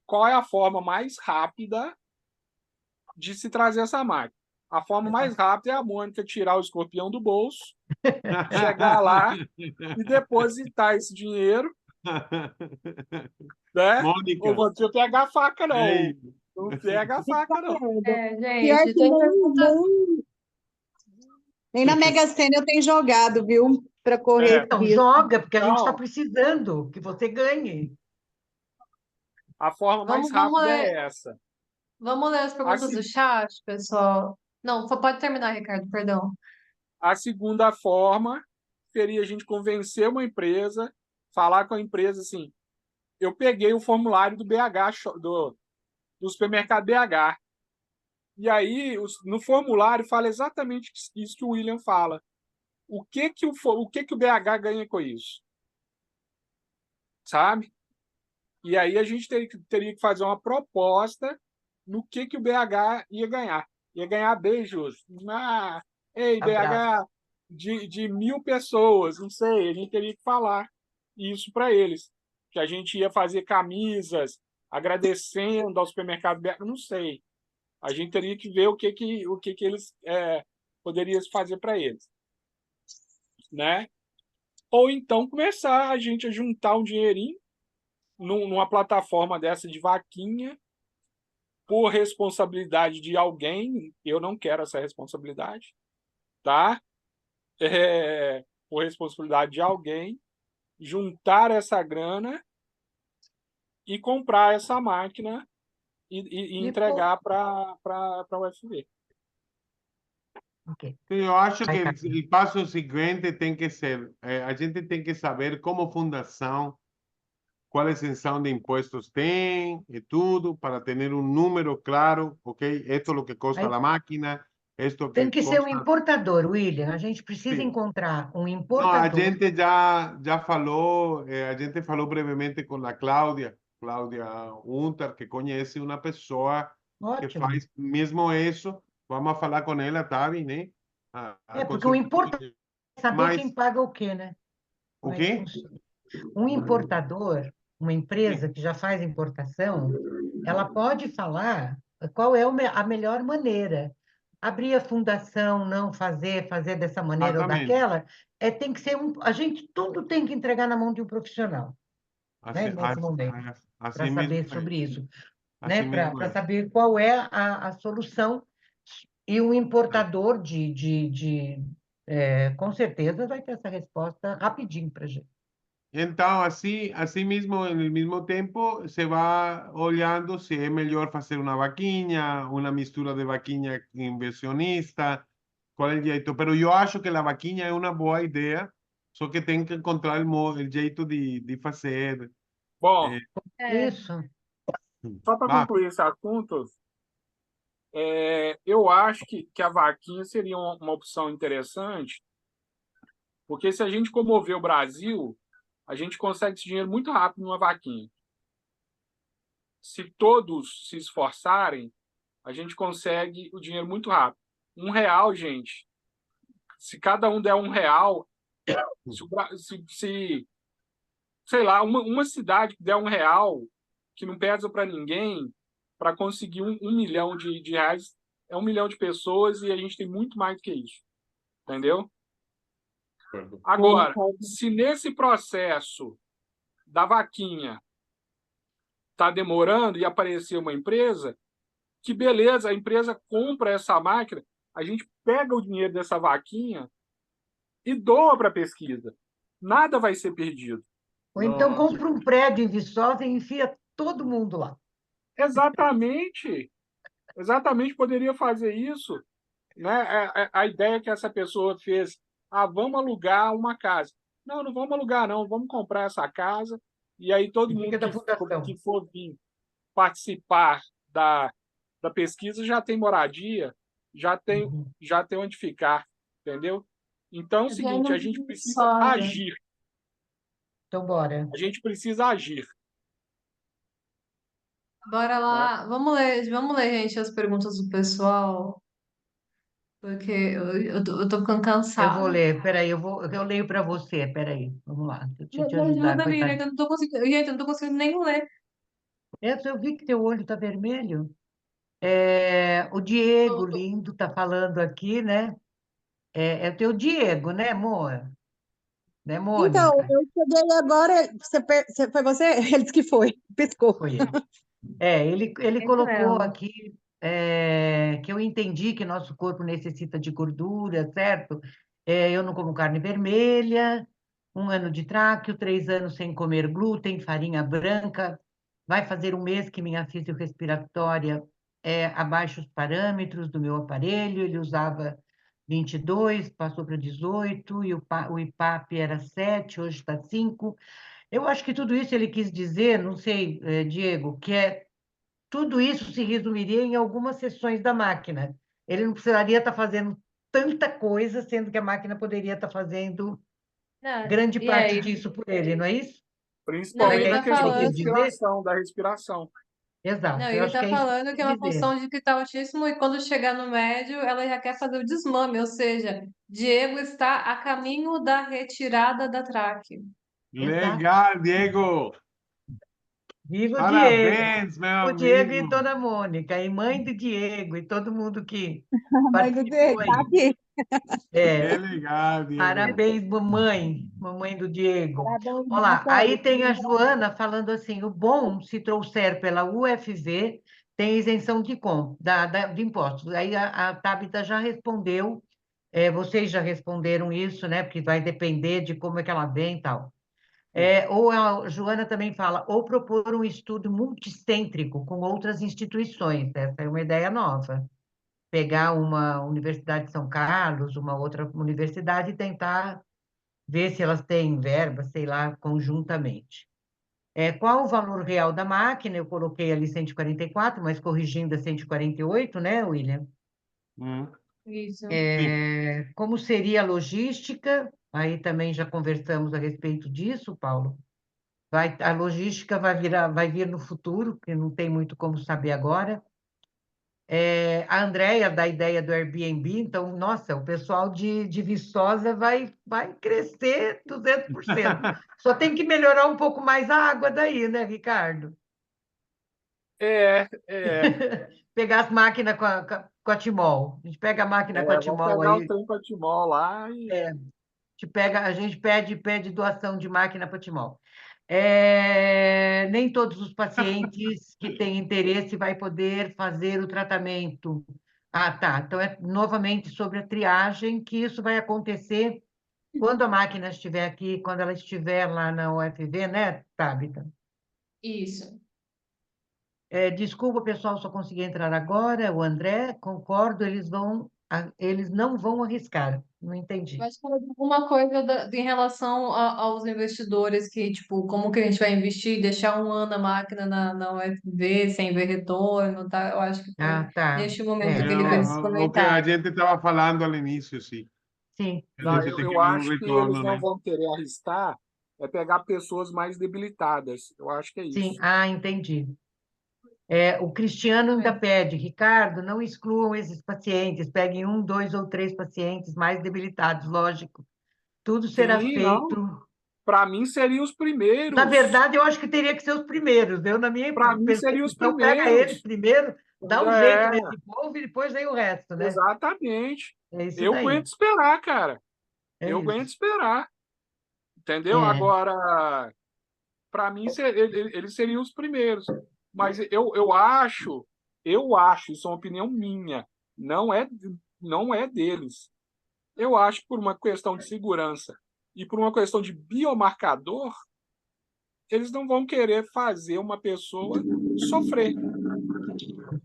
qual é a forma mais rápida de se trazer essa máquina. A forma mais rápida é a Mônica tirar o escorpião do bolso, chegar lá e depositar esse dinheiro, né? Ou Mônica, você pega a faca, não. ei, Não pega a faca, não. Pior Gente, que tem pergunta. nem na Mega Sena eu tenho jogado, viu? Para correr Então, risco. joga, porque a gente está Então, precisando que você ganhe. a forma mais Vamos rápida ler, é essa. vamos ler as A, perguntas do se- chat, pessoal. Não, pode terminar, Ricardo, perdão. a segunda forma seria a gente convencer uma empresa, falar com a empresa assim, eu peguei o formulário do BH, do supermercado BH. E aí, no formulário, fala exatamente isso que o William fala. O que que o BH ganha com isso? Sabe? E aí a gente teria que fazer uma proposta no que o BH ia ganhar. Ia ganhar beijos. Ei, Abraço. BH, de 1.000 pessoas, não sei, a gente teria que falar isso para eles. Que a gente ia fazer camisas agradecendo ao supermercado BH, não sei. A gente teria que ver o que eles poderiam fazer para eles, né? Ou então começar a gente a juntar um dinheirinho numa plataforma dessa de vaquinha por responsabilidade de alguém. Eu não quero essa responsabilidade, tá? Por responsabilidade de alguém, juntar essa grana e comprar essa máquina e E, pô, entregar para a UFV. ok. eu acho que Vai, Carlinhos. o passo seguinte tem que ser, a gente tem que saber como fundação, qual isenção de impostos tem e tudo, para ter um número claro, ok? Esto é o que custa Aí a máquina, esto tem que que ser um custa. importador, William. A gente precisa Sim. encontrar um Não, a importador. gente já falou, a gente falou brevemente com a Cláudia Unter, que conhece uma pessoa que Ótimo. faz mesmo isso. Vamos falar com ela, Tavi, né? A Porque o consultoria. importador é saber Mas quem paga o quê, né? o Como é que quê? funciona. Um importador, uma Sim, empresa que já faz importação, ela pode falar qual é a melhor maneira. Abrir a fundação, não fazer, fazer dessa maneira ou exatamente. daquela, tem que ser a gente tudo tem que entregar na mão de um profissional, né, Assim, nesse momento, para assim mesmo saber é. sobre isso, né, Assim mesmo para é. saber qual é a solução. E o importador com certeza vai ter essa resposta rapidinho para a gente. Então, assim mesmo, no mesmo tempo, se vai olhando se é melhor fazer uma vaquinha, uma mistura de vaquinha inversionista, qual é o jeito. Mas eu acho que a vaquinha é uma boa ideia, só que tem que encontrar o jeito de fazer. Bom, É, É, Isso. só para vá, concluir esse assunto, eu acho que a vaquinha seria uma opção interessante, porque se a gente comover o Brasil, a gente consegue esse dinheiro muito rápido numa vaquinha. Se todos se esforçarem, a gente consegue o dinheiro muito rápido. R$ 1, gente. Se cada um der R$ 1, sei lá, uma cidade que der R$ 1, que não pesa para ninguém, para conseguir 1 milhão de reais, é 1 milhão de pessoas e a gente tem muito mais do que isso. Entendeu? Agora, se nesse processo da vaquinha está demorando e aparecer uma empresa, que beleza, a empresa compra essa máquina, a gente pega o dinheiro dessa vaquinha e doa para a pesquisa. Nada vai ser perdido. Ou então compra um prédio em Viçosa e enfia todo mundo lá. Exatamente. Exatamente poderia fazer isso. Né? A ideia que essa pessoa fez, vamos alugar uma casa. Não, não vamos alugar, não, vamos comprar essa casa, e aí todo E mundo fica da fundação. que for vir participar da pesquisa já tem moradia, Uhum. já tem onde ficar, entendeu? Então é o seguinte, a ganho gente de precisa soja. agir, Então, bora. a gente precisa agir. Bora né? lá. Vamos ler, gente, as perguntas do pessoal, porque eu tô ficando Eu vou cansada. ler, peraí, eu leio para você, peraí, vamos lá, deixa eu te Me ajudar, ajuda, amiga, coitado. eu não tô conseguindo, gente, eu não tô conseguindo nem ler. Eu vi que teu olho está vermelho. O Diego, lindo, está falando aqui, né? É o teu Diego, né, amor? Né, Então, Mônica? eu cheguei agora. Foi você? Ele disse que foi, piscou. Foi ele. Ele Esse colocou mesmo. aqui que eu entendi que nosso corpo necessita de gordura, certo? Eu não como carne vermelha, 1 ano de tráqueo, 3 anos sem comer glúten, farinha branca. Vai fazer 1 mês que minha fisiorrespiratória é abaixo dos parâmetros do meu aparelho. Ele usava 22, passou para 18, e o IPAP era 7, hoje está 5. Eu acho que tudo isso ele quis dizer, não sei, Diego, tudo isso se resumiria em algumas sessões da máquina. Ele não precisaria estar fazendo tanta coisa, sendo que a máquina poderia estar fazendo Não, grande e é parte isso. disso por ele, não é isso? Não, Não ele é Principalmente a tá isso que ele questão quis falando. dizer? da respiração. Não, Exato, eu ele acho que tá é isso que falando que é ele uma quis dizer. função de que tá altíssimo e quando chegar no médio, ela já quer fazer o desmame, ou seja, Diego está a caminho da retirada da traque. Exato. Legal, Diego. Viva o Diego! Parabéns, meu O Diego e amigo. Dona Mônica, e mãe do Diego, e todo mundo que A mãe do Diego participou tá aí. aqui. Que É, legal, Diego. parabéns, mamãe do Diego. Parabéns, Olha lá, Marcelo. aí tem a Joana falando assim: o bom, se trouxer pela UFV, tem isenção de impostos. Aí a Tabita já respondeu, vocês já responderam isso, né? Porque vai depender de como é que ela vem e tal. Ou a Joana também fala, ou propor um estudo multicêntrico com outras instituições. Essa é uma ideia nova. Pegar uma Universidade de São Carlos, uma outra universidade e tentar ver se elas têm verba, sei lá, conjuntamente. Qual o valor real da máquina? Eu coloquei ali 144, mas corrigindo a 148, né, William? Hum, Isso. sim. Como seria a logística? Aí também já conversamos a respeito disso, Paulo. A logística vai vir no futuro, porque não tem muito como saber agora. A Andrea dá a ideia do Airbnb, então, nossa, o pessoal de Viçosa vai crescer 200%. Só tem que melhorar um pouco mais a água daí, né, Ricardo? É, Pegar as máquinas com a Timol. A gente pega a máquina com a vamos Timol pegar o aí, trem para Timor lá e a gente pede doação de máquina para Timol. Nem todos os pacientes que têm interesse vai poder fazer o tratamento. Ah, tá. Então, é novamente sobre a triagem, que isso vai acontecer quando a máquina estiver aqui, quando ela estiver lá na UFV, né, Tabita? Isso. Desculpa, pessoal, só consegui entrar agora. O André, concordo, eles não vão arriscar. Não entendi. Mas fala de alguma coisa em relação aos investidores que, tipo, como que a gente vai investir, deixar 1 ano a máquina na UFV sem ver retorno, tá? Eu acho que foi Ah, tá. neste momento que ele fez esse O que a comentário. gente estava falando ao início, sim. Sim, A não, gente isso. tem que eu ver um acho que eles retorno, não né? vão querer arriscar pegar pessoas mais debilitadas. Eu acho que é Sim, isso. entendi. O Cristiano ainda pede, Ricardo, não excluam esses pacientes, peguem 1, 2 ou 3 pacientes mais debilitados, lógico. Tudo será Sim, não. feito. Para mim seriam os Na primeiros. verdade, eu acho que teria que ser os primeiros. Eu, na minha Para mim seriam os percepção, pega eles primeiros. primeiro, dá um jeito É, nesse povo e depois vem o resto, né? exatamente. É isso Eu daí. aguento esperar, cara. É Eu aguento isso. esperar. Entendeu? É, Agora, para mim, eles seriam os primeiros. Mas eu acho, isso é uma opinião minha, não é, não é deles. Eu acho que por uma questão de segurança e por uma questão de biomarcador, eles não vão querer fazer uma pessoa sofrer. no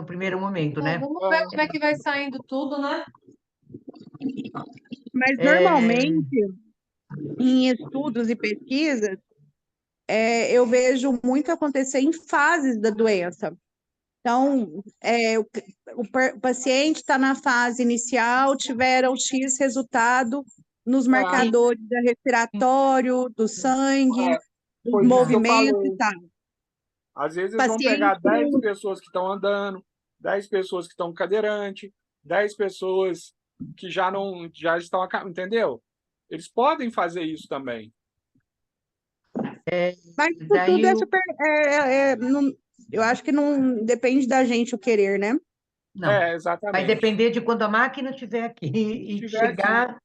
primeiro momento, Bom, né? vamos ver como é que vai saindo tudo, né? Mas É, normalmente, em estudos e pesquisas, eu vejo muito acontecer em fases da doença. Então, o paciente está na fase inicial, tiveram X resultado nos É, sim, marcadores respiratório, do sangue, dos foi isso que eu movimentos e falei. tal. Às vezes eles vão pegar Paciente, 10 pessoas que estão andando, 10 pessoas que estão cadeirante, 10 pessoas que já estão, entendeu? Eles podem fazer isso também. mas isso Daí tudo é o... super. Eu acho que não depende da gente o querer, né? Não, vai Exatamente. depender de quando a máquina estiver aqui e Estiver aqui. chegar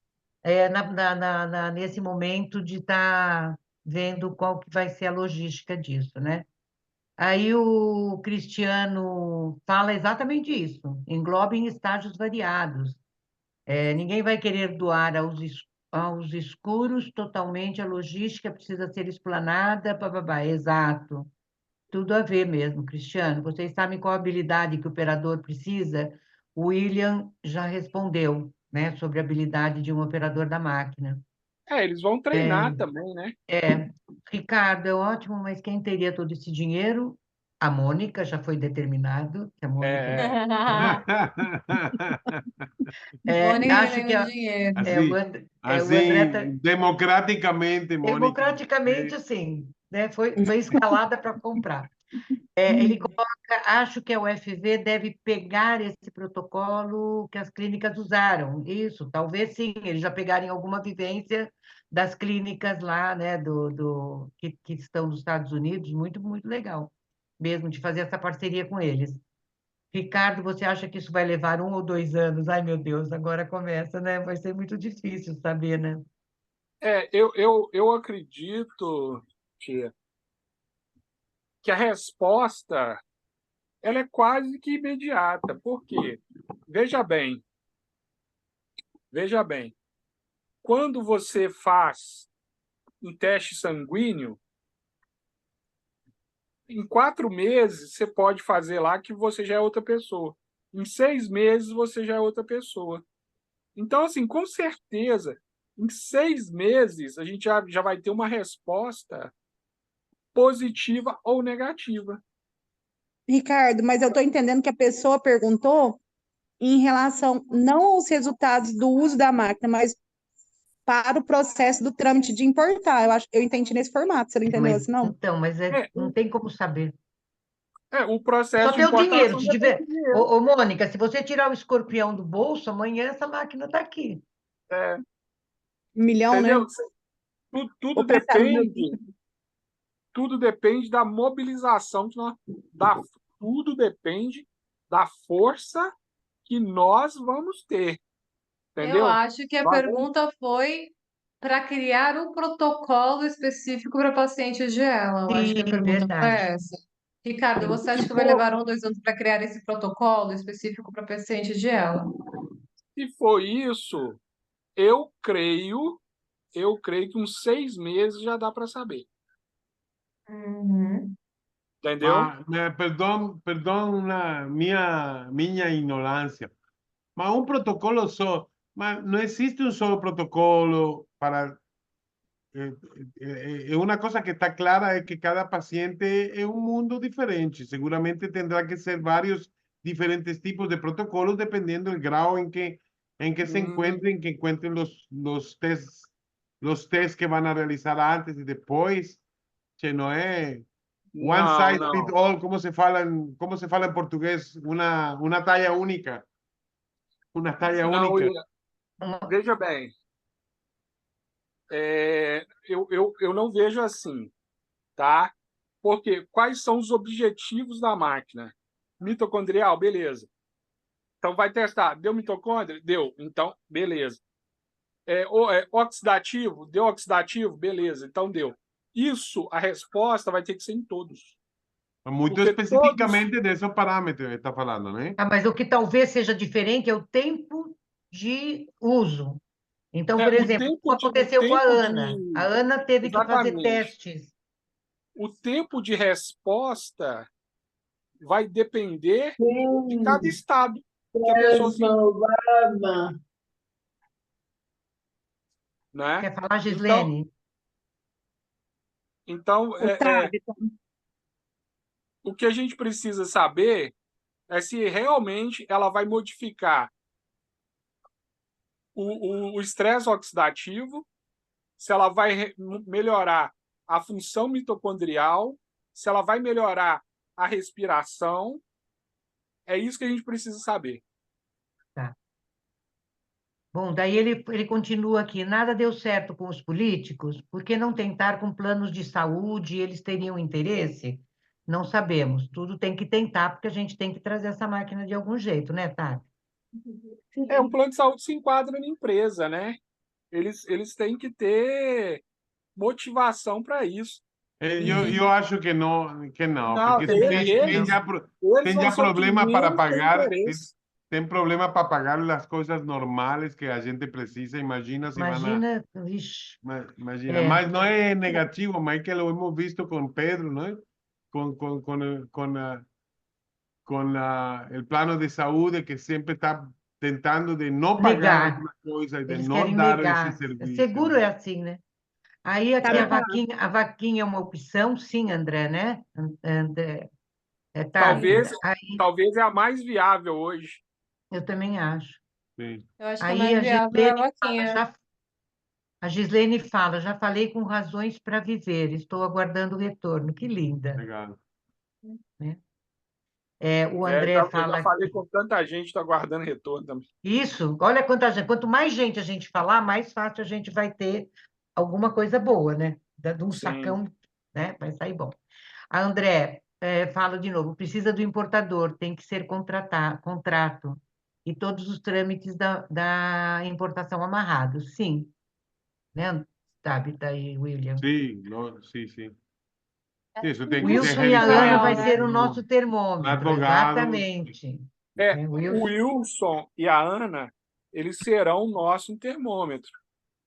nesse momento de estar vendo qual que vai ser a logística disso, né? Aí o Cristiano fala exatamente isso, engloba em estágios variados. Ninguém vai querer doar aos escuros totalmente, a logística precisa ser explanada, bababá, exato. Tudo a ver mesmo, Cristiano. Vocês sabem qual habilidade que o operador precisa? O William já respondeu, né, sobre a habilidade de um operador da máquina. Eles vão treinar também, né? Ricardo, é ótimo, mas quem teria todo esse dinheiro? A Mônica, já foi determinado que a Mônica... Mônica que Acho tem que o dinheiro. o André tá... democraticamente, Mônica. Democraticamente, sim, né? Foi escalada para comprar. Ele coloca, acho que a UFV deve pegar esse protocolo que as clínicas usaram. Isso, talvez sim, eles já pegarem alguma vivência das clínicas lá, né, que estão nos Estados Unidos, muito, muito legal, mesmo de fazer essa parceria com eles. Ricardo, você acha que isso vai levar 1 ou 2 anos? Ai, meu Deus, agora começa, né? Vai ser muito difícil saber, né? Eu acredito, tia, que a resposta ela é quase que imediata. Por quê? Veja bem, quando você faz um teste sanguíneo, em 4 meses você pode fazer lá que você já é outra pessoa. Em 6 meses você já é outra pessoa. Então, assim, com certeza, em 6 meses a gente já vai ter uma resposta positiva ou negativa. Ricardo, mas eu estou entendendo que a pessoa perguntou em relação não aos resultados do uso da máquina, mas para o processo do trâmite de importar. Eu entendi nesse formato, você não entendeu assim, não? Mas não tem como saber. O Só processo de ter o dinheiro. importação Se depende tiver... do dinheiro. Ô, Mônica, se você tirar o escorpião do bolso, amanhã essa máquina está aqui. É, 1 milhão, né? entendeu? Tudo Vou pensar no meu depende, tudo depende da mobilização que tudo depende da força que nós vamos ter, Eu entendeu? acho que a Nós vamos- pergunta foi para criar um protocolo específico para pacientes de ELA. Eu acho que a Sim, pergunta foi verdade. essa. Ricardo, você acha se que vai for, levar 1, 2 anos para criar esse protocolo específico para pacientes de ELA? se for isso, eu creio, que uns 6 meses já dá para saber, Uhum. entendeu? Perdão minha ignorância. Mas um protocolo só, mas não existe um só protocolo para. Una cosa que está clara es que cada paciente es un mundo diferente. Seguramente tendrá que ser varios diferentes tipos de protocolos dependiendo del grado en que se encuentren, que encuentren los test que van a realizar antes y después. Que no es one Não, size fits não. all, como se fala en portugués, una talla única. Una talla Não, única. veja bem, eu não vejo assim, tá? Porque quais são os objetivos da máquina? Mitocondrial, beleza. Então vai testar. Deu mitocôndria? Deu. Então, beleza. Oxidativo? Deu oxidativo? Beleza. Então deu. Isso, a resposta vai ter que ser em todos. Muito Porque todos. específicamente de esos parámetros que está falando, né? Mas o que talvez seja diferente é o tempo de uso. Então, por O exemplo, tempo como de. O aconteceu com a tempo Ana. A de. Ana teve que fazer Exatamente. testes. O tempo de resposta vai depender de cada estado que a pessoa se encontra, né? Quer falar, Então, Gislene? Otávio, o que a gente precisa saber é se realmente ela vai modificar o estresse oxidativo, se ela vai melhorar a função mitocondrial se ela vai melhorar a respiração. É isso que a gente precisa saber. Tá. Bom, daí ele continua aqui. Nada deu certo com os políticos, por que não tentar com planos de saúde? Eles teriam interesse? Não sabemos. Tudo tem que tentar, porque a gente tem que trazer essa máquina de algum jeito, né, Tati? Um plano de saúde se enquadra na empresa, né? Eles têm que ter motivação para isso. Eu acho que não, Não, porque também acho que tem não. já, eles tem vão já ser o que problema para menos tem pagar, interesse. tem problema para pagar as coisas normais que a gente precisa. Imagina se van a. Imagina, vixe, Imagina, mas não é negativo, mas é que lo hemos visto com Pedro, ¿no? Con el plano de saúde que sempre está tentando de não pagar negar. alguma coisa e de Eles não querem dar esse negar. serviço. Seguro é assim, né? Aí aqui Sabe, a vaquinha é uma opção, sim, André, né? André, Tati. Talvez, Aí talvez é a mais viável hoje. eu também acho. Sim, Eu acho que a Aí mais viável é a vaquinha. a Gislene fala, já falei com razões para viver, estou aguardando o retorno. Que linda, legal. né? O Eu André já fala falei com tanta gente, estou aguardando retorno também. isso, olha quanta gente, quanto mais gente a gente falar, mais fácil a gente vai ter alguma coisa boa, né? De um Sim. sacão, né? Vai sair bom. A André fala de novo, precisa do importador, tem que ser contrato e todos os trâmites da importação amarrados, sim, né? Tabita e William. Sim, sim, sim. Isso tem O que ser Wilson e a Ana revisado vai né? ser o com nosso termômetro, advogados. exatamente. O O Wilson, Wilson e a Ana, eles serão o nosso termômetro,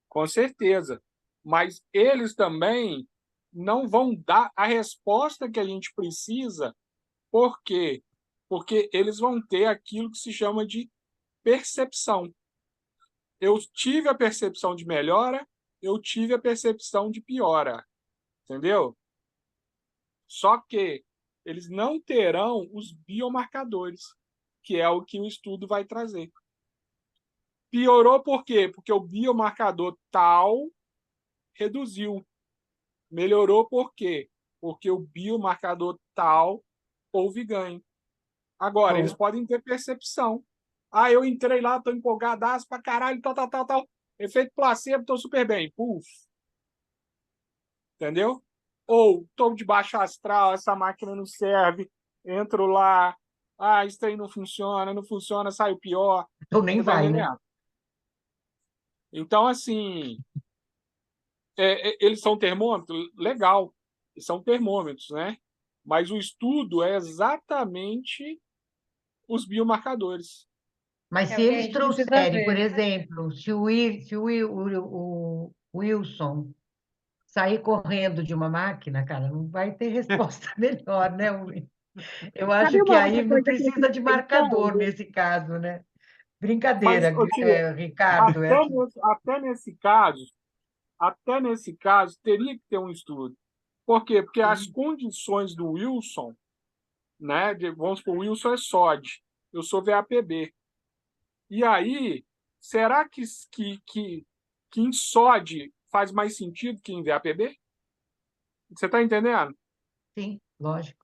com certeza. Mas eles também não vão dar a resposta que a gente precisa. Por quê? Porque eles vão ter aquilo que se chama de percepção. Eu tive a percepção de melhora, eu tive a percepção de piora, entendeu? Só que eles não terão os biomarcadores, que é o que o estudo vai trazer. Piorou por quê? Porque o biomarcador tal reduziu. Melhorou por quê? Porque o biomarcador tal houve ganho. Agora, eles podem ter percepção. Ah, eu entrei lá, tô empolgadaço pra caralho, tal. Efeito placebo, tô super bem. Puf. Entendeu? Ou tô de baixo astral, essa máquina não serve, entro lá, isso aí não funciona, sai pior. então nem Você tá vai, né? entendendo? Então, assim, eles são termômetros? Legal, são termômetros, né? Mas o estudo é exatamente os biomarcadores. Mas É se o que a eles gente precisa trouxerem, por ver. exemplo, se o Wilson sair correndo de uma máquina, cara, não vai ter resposta melhor, né, Will? Eu sabe acho que uma aí outra não coisa que eu precisa fico de marcador pensando? nesse caso, né? Mas, Brincadeira, ô, tia, Ricardo. até nesse caso, teria que ter um estudo. Por quê? Porque as Sim. condições do Wilson, né? Vamos supor, o Wilson é SOD, eu sou VAPB. E aí, será que em SOD faz mais sentido que em VAPB? Você está entendendo? Sim, lógico.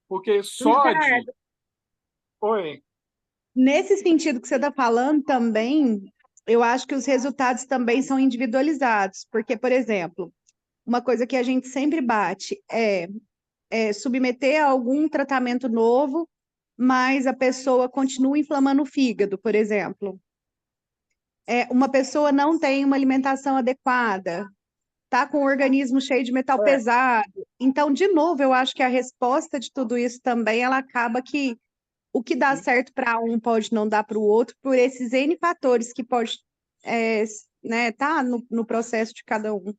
Porque SOD. Ricardo, Oi. nesse sentido que você está falando também, eu acho que os resultados também são individualizados, porque, por exemplo, uma coisa que a gente sempre bate é submeter a algum tratamento novo, mas a pessoa continua inflamando o fígado, por exemplo. Uma pessoa não tem uma alimentação adequada, tá com o organismo cheio de metal É, pesado. Então, de novo, eu acho que a resposta de tudo isso também, ela acaba que o que dá certo para um pode não dar para o outro, por esses N fatores que pode né, tá no processo de cada um.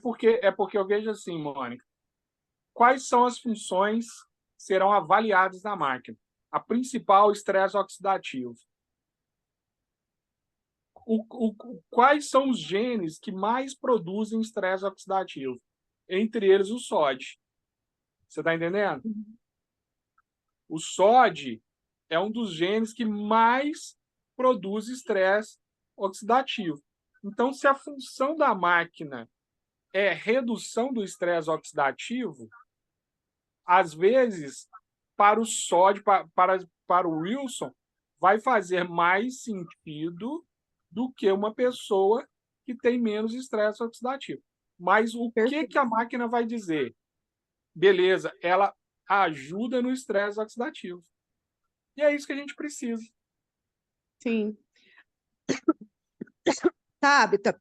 porque eu vejo assim, Mônica. Quais são as funções que serão avaliadas na máquina? A principal, estresse oxidativo. Quais são os genes que mais produzem estresse oxidativo? Entre eles, o SOD. Você está entendendo? O SOD é um dos genes que mais produz estresse oxidativo. Então, se a função da máquina é redução do estresse oxidativo, às vezes, para o sódio, para o Wilson, vai fazer mais sentido do que uma pessoa que tem menos estresse oxidativo. Mas o que Perfeito. a máquina vai dizer? Beleza, ela ajuda no estresse oxidativo. E é isso que a gente precisa. Sim. Tabita,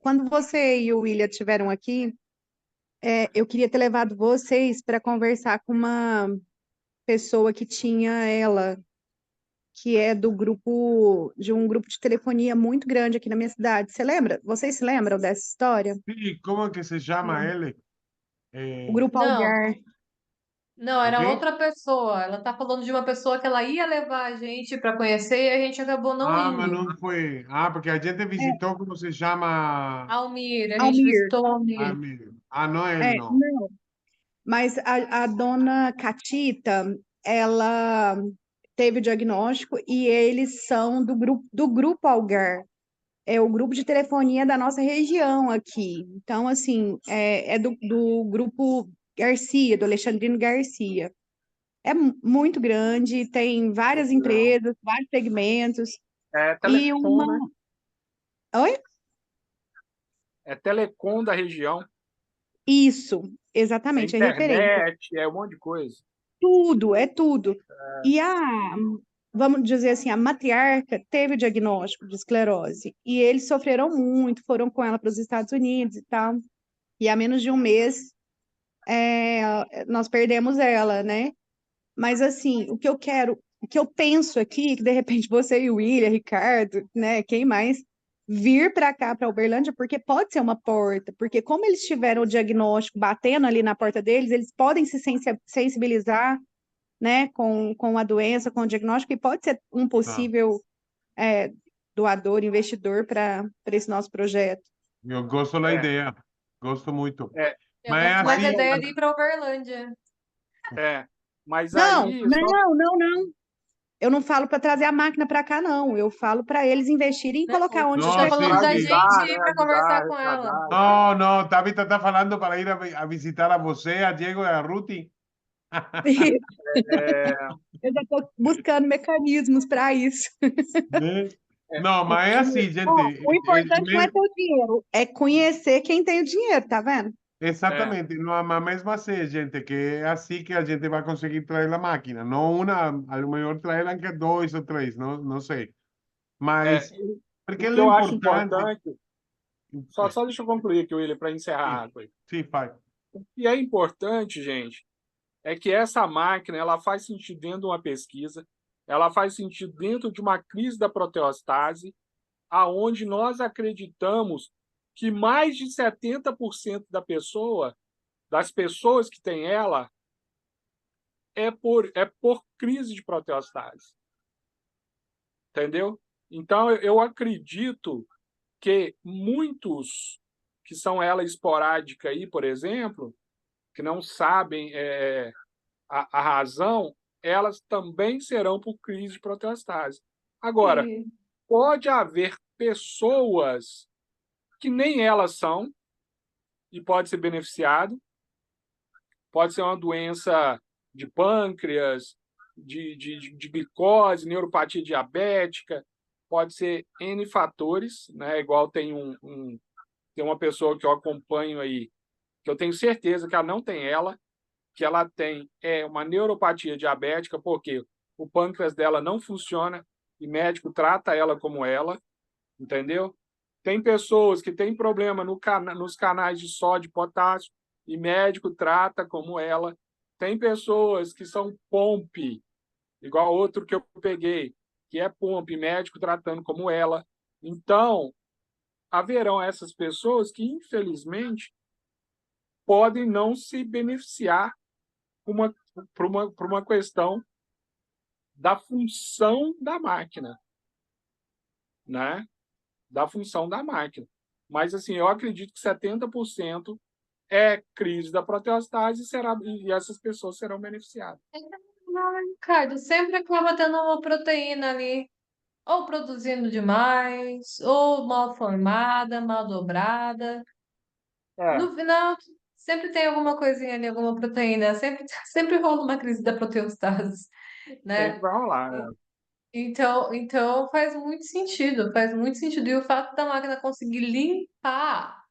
quando você e o William estiveram aqui, eu queria ter levado vocês para conversar com uma pessoa que tinha ela, que é de um grupo de telefonia muito grande aqui na minha cidade. Você lembra? Vocês se lembram dessa história? Sí, ¿cómo es que se llama él? O Grupo Não, Algar. não, ¿O era qué? outra pessoa. Ela tá falando de uma pessoa que ela ia levar a gente para conhecer e a gente acabou não Ah, mas indo. não foi. Ah, porque a gente É, visitou, como se chama? Almir, a gente Almir. visitou Almir. Ah, não é ele, não. Não, mas a dona Catita, ela teve o diagnóstico e eles são do grupo Algar. É o grupo de telefonia da nossa região aqui. Então, assim, é do grupo Garcia, do Alexandrino Garcia. É muito grande, tem várias empresas, vários segmentos. É E Telecom, né? Oi? É Telecom da região. Isso, É exatamente, é referência. internet, é um monte de coisa. Tudo, é tudo. E vamos dizer assim, a matriarca teve o diagnóstico de esclerose e eles sofreram muito, foram com ela para os Estados Unidos e tal. E há menos de um mês nós perdemos ela, né? Mas assim, o que eu penso aqui, que de repente você e o William, Ricardo, né, quem mais, vir para cá, para Uberlândia, porque pode ser uma porta, porque como eles tiveram o diagnóstico batendo ali na porta deles, eles podem se sensibilizar, né, com a doença, com o diagnóstico, e pode ser um Ah, possível doador, investidor para esse nosso projeto. eu gosto da É, ideia. Gosto muito. é, Eu Mas é gosto mais da assim, ideia de ir para Uberlândia. é. Mas Não, aí, só não, não, não. Eu não falo para trazer a máquina para cá, não. Eu falo para eles investirem e Não, colocar onde você tá não, tiver que sim, falando para da sim. gente ajudar, né? ir para Ajudar, conversar com ela. arrecadar e tal. Não, não, Tabita está falando para ir a visitar a você, a Diego e a Ruti. É, Eu já estou buscando mecanismos para isso. Né? Não, o mas é que assim, Ó, o gente. importante não é ter o dinheiro, é conhecer quem tem o dinheiro, tá vendo? é, Exatamente, não, mas mesmo assim, gente, que é assim que a gente vai conseguir trazer a máquina. Não uma, a lo mejor traerão que dois ou três, não sei. é, Mas, porque o que é eu acho importante. importante, só deixa eu concluir aqui, William, para encerrar Sim, a coisa. sim, pai. O que é importante, gente, é que essa máquina ela faz sentido dentro de uma pesquisa, ela faz sentido dentro de uma crise da proteostase, aonde nós acreditamos que mais de 70% das pessoas que têm ela, é por crise de proteostase. Entendeu? Então, eu acredito que muitos que são ela esporádica aí, por exemplo, que não sabem a razão, elas também serão por crise de proteostase. Agora, Sim. pode haver pessoas que nem elas são e pode ser beneficiado, pode ser uma doença de pâncreas, de glicose, neuropatia diabética, pode ser N fatores, né? Igual tem uma pessoa que eu acompanho aí, que eu tenho certeza que ela não tem ela, que ela tem uma neuropatia diabética, porque o pâncreas dela não funciona e médico trata ela como ela, entendeu? Tem pessoas que têm problema nos canais de sódio e potássio e médico trata como ela. Tem pessoas que são POMP, igual outro que eu peguei, que é POMP, médico tratando como ela. Então, haverão essas pessoas que, infelizmente, podem não se beneficiar por uma questão da função da máquina, né? Da função da máquina. Mas, assim, eu acredito que 70% é crise da proteostase e essas pessoas serão beneficiadas. Não, Ricardo, sempre acaba tendo uma proteína ali, ou produzindo demais, ou mal formada, mal dobrada. É, No final, sempre tem alguma coisinha ali, alguma proteína, sempre rola uma crise da proteostase, Sempre né? vai rolar, né? Então faz muito sentido. E o fato da máquina conseguir limpar,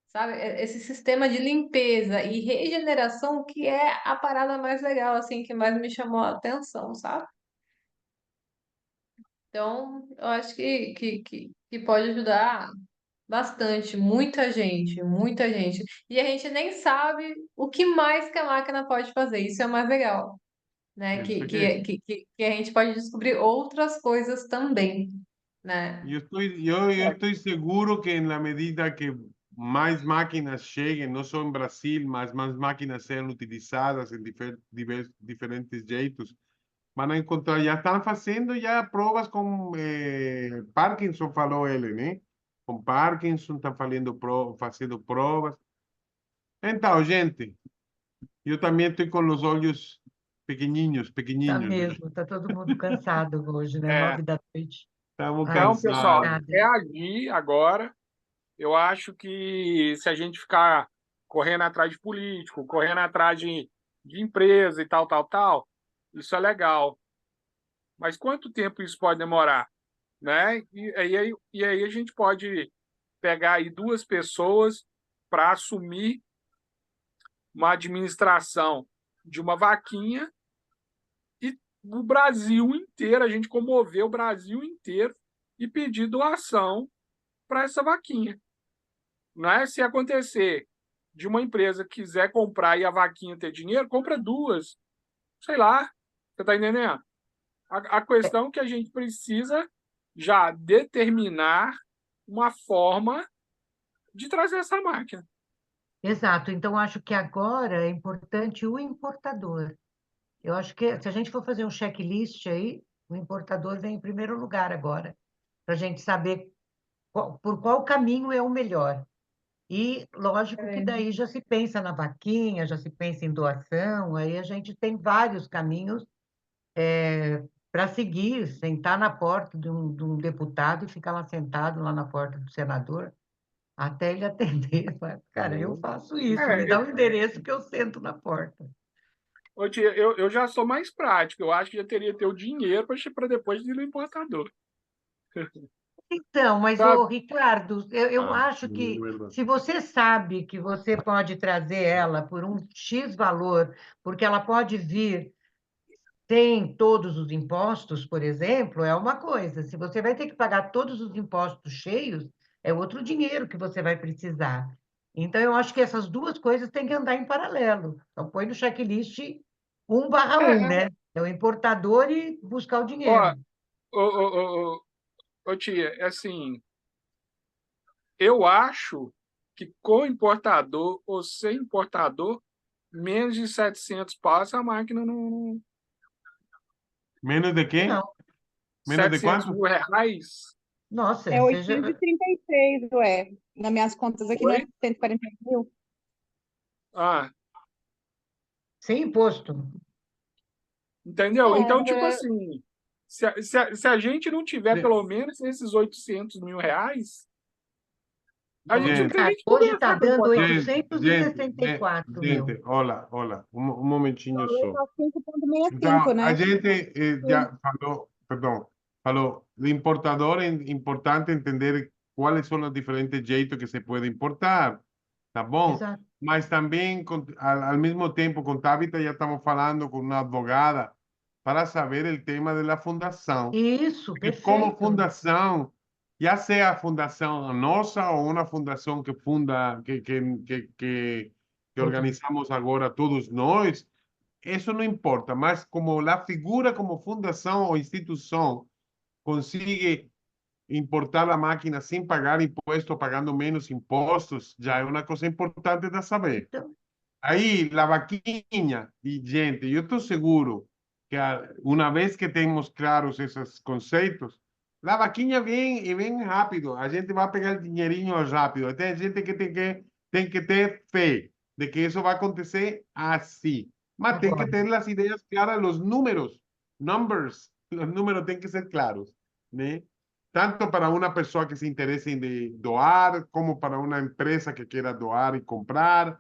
sabe? Esse sistema de limpeza e regeneração que é a parada mais legal, assim, que mais me chamou a atenção, sabe? Então, eu acho que pode ajudar bastante, muita gente, muita gente. E a gente nem sabe o que mais que a máquina pode fazer. Isso é o mais legal, né? Eso que Que a gente pode descobrir outras coisas também, né? yo estoy seguro que en la medida que más máquinas lleguen, no solo en Brasil, más máquinas sean utilizadas en diferentes jeitos, van a encontrar, ya están haciendo ya pruebas con Parkinson, falou ele, né? Com Parkinson, estão fazendo provas. Então, gente, eu também estou com os olhos pequenininhos, Tá pequenininhos, né? mesmo, tá todo mundo cansado hoje, né? É, 9 da noite. Estamos Ai, então, pessoal, cansados. obrigada. é agir agora. Eu acho que se a gente ficar correndo atrás de político, correndo atrás de empresa e tal, tal, tal, isso é legal. Mas quanto tempo isso pode demorar, né? E aí a gente pode pegar aí duas pessoas para assumir uma administração de uma vaquinha e o Brasil inteiro, a gente comover o Brasil inteiro e pedir doação para essa vaquinha. Não é? Se acontecer de uma empresa quiser comprar e a vaquinha ter dinheiro, compra duas. Sei lá. Você está entendendo? A questão é que a gente precisa já determinar uma forma de trazer essa máquina. Exato, então acho que agora é importante o importador. Eu acho que se a gente for fazer um checklist aí, o importador vem em primeiro lugar agora, para a gente saber por qual caminho é o melhor. E lógico que É. daí já se pensa na vaquinha, já se pensa em doação, aí a gente tem vários caminhos para seguir, sentar na porta de um deputado e ficar lá sentado lá na porta do senador, até ele atender. Fala, cara, eu faço isso, me É, dá o endereço que eu sento na porta. eu já sou mais prático. Eu acho que já teria que ter o dinheiro para depois ir no importador. Então, mas, Sabe? ô, Ricardo, eu Ah, acho de que verdade. se você sabe que você pode trazer ela por um X valor, porque ela pode vir sem todos os impostos, por exemplo, é uma coisa. Se você vai ter que pagar todos os impostos cheios, é outro dinheiro que você vai precisar. Então, eu acho que essas duas coisas têm que andar em paralelo. Então, põe no checklist 1/1, É, né? É o importador e buscar o ó, dinheiro. ô, ô, ô, ô, tia, é assim, eu acho que com importador ou sem importador, menos de 700 pau, essa máquina não. ¿Menos de qué? Não, ¿Menos de 700 cuánto? mil reais. nossa, É seja 836, ué. Nas minhas contas aqui não é Oi? 140 mil. Ah, sem imposto. entendeu? Então, tipo É, assim, se a gente não tiver De- pelo menos esses 800 mil reais, a gente não Gente, tem Ricardo, nem que hoje está conversar com o dando importador. gente, 864 mil. gente, hola, hola, um momentinho Valor só. tá 5,65, Então, a né? gente já falou, perdão, falou, de importador é importante entender quais são os diferentes jeitos que se pode importar, tá bom? Exato. Mas também, ao mesmo tempo, com Tabita já estamos falando com uma advogada para saber o tema da fundação. Isso, E como perfeito. fundação, já seja a fundação nossa ou uma fundação que funda, que Outro. organizamos agora todos nós, isso não importa, mas como a figura como fundação ou instituição consigue importar a máquina sem pagar imposto, pagando menos impostos, já é uma coisa importante de saber. Então, Aí, a vaquinha, e gente, eu estou seguro que uma vez que temos claros esses conceitos, a vaquinha vem e vem rápido. A gente vai pegar dinheirinho rápido. Tem gente que tem que ter fé de que isso vai acontecer assim. Mas tem que concordo. ter as ideias claras, os números, numbers, os números têm que ser claros, né? tanto para uma pessoa que se interesse em doar, como para uma empresa que queira doar e comprar.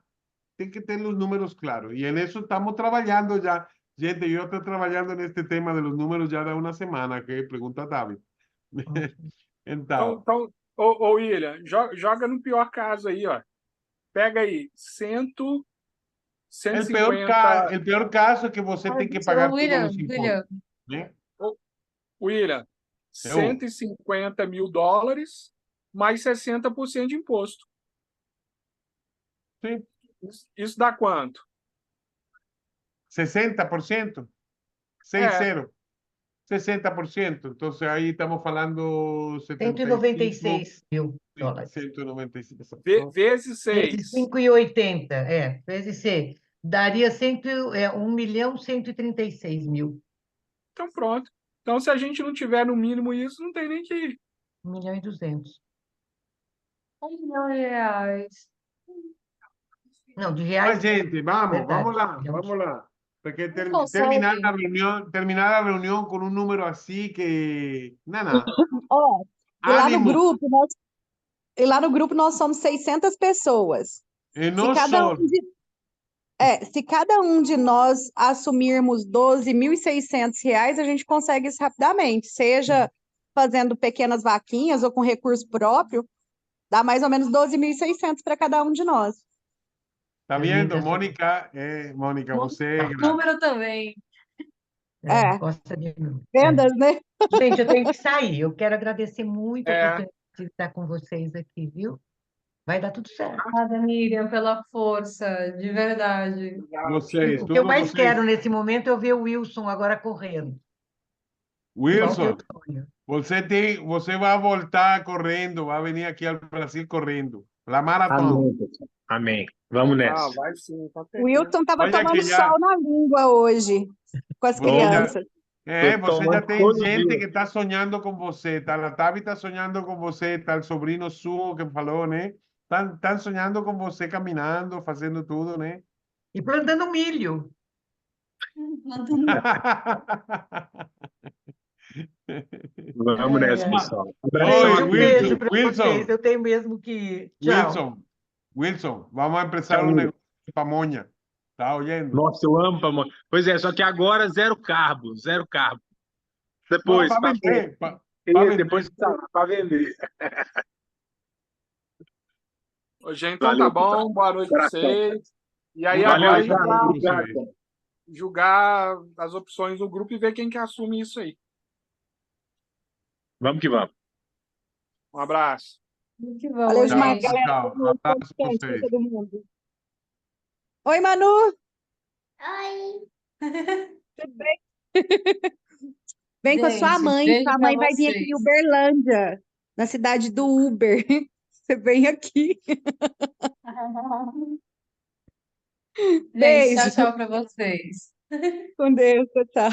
Tem que ter os números claros. E nisso estamos trabalhando já. Gente, eu estou trabalhando neste tema de los números já há uma semana, ok? Pergunta a Davi. Então, Ô, William, joga no pior caso aí, ó. Pega aí, o 150. pior caso é que você tem que pagar Ô, todos William, os impostos, William, né? William, Eu, 150 mil dólares mais 60% de imposto. sim, Isso dá quanto? 60%, É, 60, 60%. Então, aí estamos falando 75, 196 mil dólares. 195. vezes Vezes 6. 5,80, vezes 6. Daria 1.136 mil. Então, pronto. Então, se a gente não tiver no mínimo isso, não tem nem que ir. 1.200.000. R$ 1 milhão. Não, de Mas, reais, gente, vamos verdade. lá, vamos lá. Porque Não terminar a reunião com um número assim que... Não. Ó, e lá no Ânimo. grupo, nós somos 600 pessoas. E Se não cada só. um de, se cada um de nós assumirmos R$ 12.600, a gente consegue isso rapidamente, seja fazendo pequenas vaquinhas ou com recurso próprio, dá mais ou menos 12.600 para cada um de nós. Tá Eu ia vendo, dizer- Mônica? Mônica, você é grande. Número também. Gosta de número. Vendas, né? Gente, eu tenho que sair. Eu quero agradecer muito a É. oportunidade de estar com vocês aqui, viu? Vai dar tudo certo. Obrigada, Miriam, pela força, de verdade. Vocês, O que eu tudo mais vocês. quero nesse momento é ver o Wilson agora correndo. Igual Wilson, teu sonho. você vai voltar correndo, vai vir aqui ao Brasil correndo. La maratona. Amém, pessoal. Amém. Vamos nessa. Vai sim, com O certeza. Wilson estava Olha tomando que já- sol na língua hoje, com as Você já, crianças. Tô você já tomando tem todo gente dia. que está sonhando com você, tá? A Tavi está sonhando com você, tá o sobrinho Su que falou, né? Estão sonhando com você caminhando, fazendo tudo, né? E plantando milho. Vamos Ai, nessa, ai. pessoal. Oi, Gente, Abração a um todos. beijo Wilson, para Wilson, vocês. Eu tenho mesmo que ir. Tchau. Wilson, vamos a empezar Tchau. um negócio de pamonha. Tá oyendo? Nossa, eu amo pamonha. Pois é, só que agora zero carbo, zero carbo. Não, Depois, para vender, para vender. depois para vender. Ô, gente, então Valeu, tá bom. Boa noite pra Abração. vocês. E aí Valeu, agora a gente Thiago, vai obrigado. julgar as opções do grupo e ver quem que assume isso aí. Vamos que vamos. Um abraço. Que Valeu bom, demais, gente. galera. Tchau. Boa noite, Abraço pra gente, pra vocês. todo mundo. Oi, Manu. Oi. Tudo bem? Vem com a sua Gente, mãe. beijo Sua pra mãe vai vir aqui em vocês. Uberlândia, na cidade do Uber. Você vem aqui. Gente, tchau, Beijo. tchau pra vocês. Com Deus. Tchau, tchau.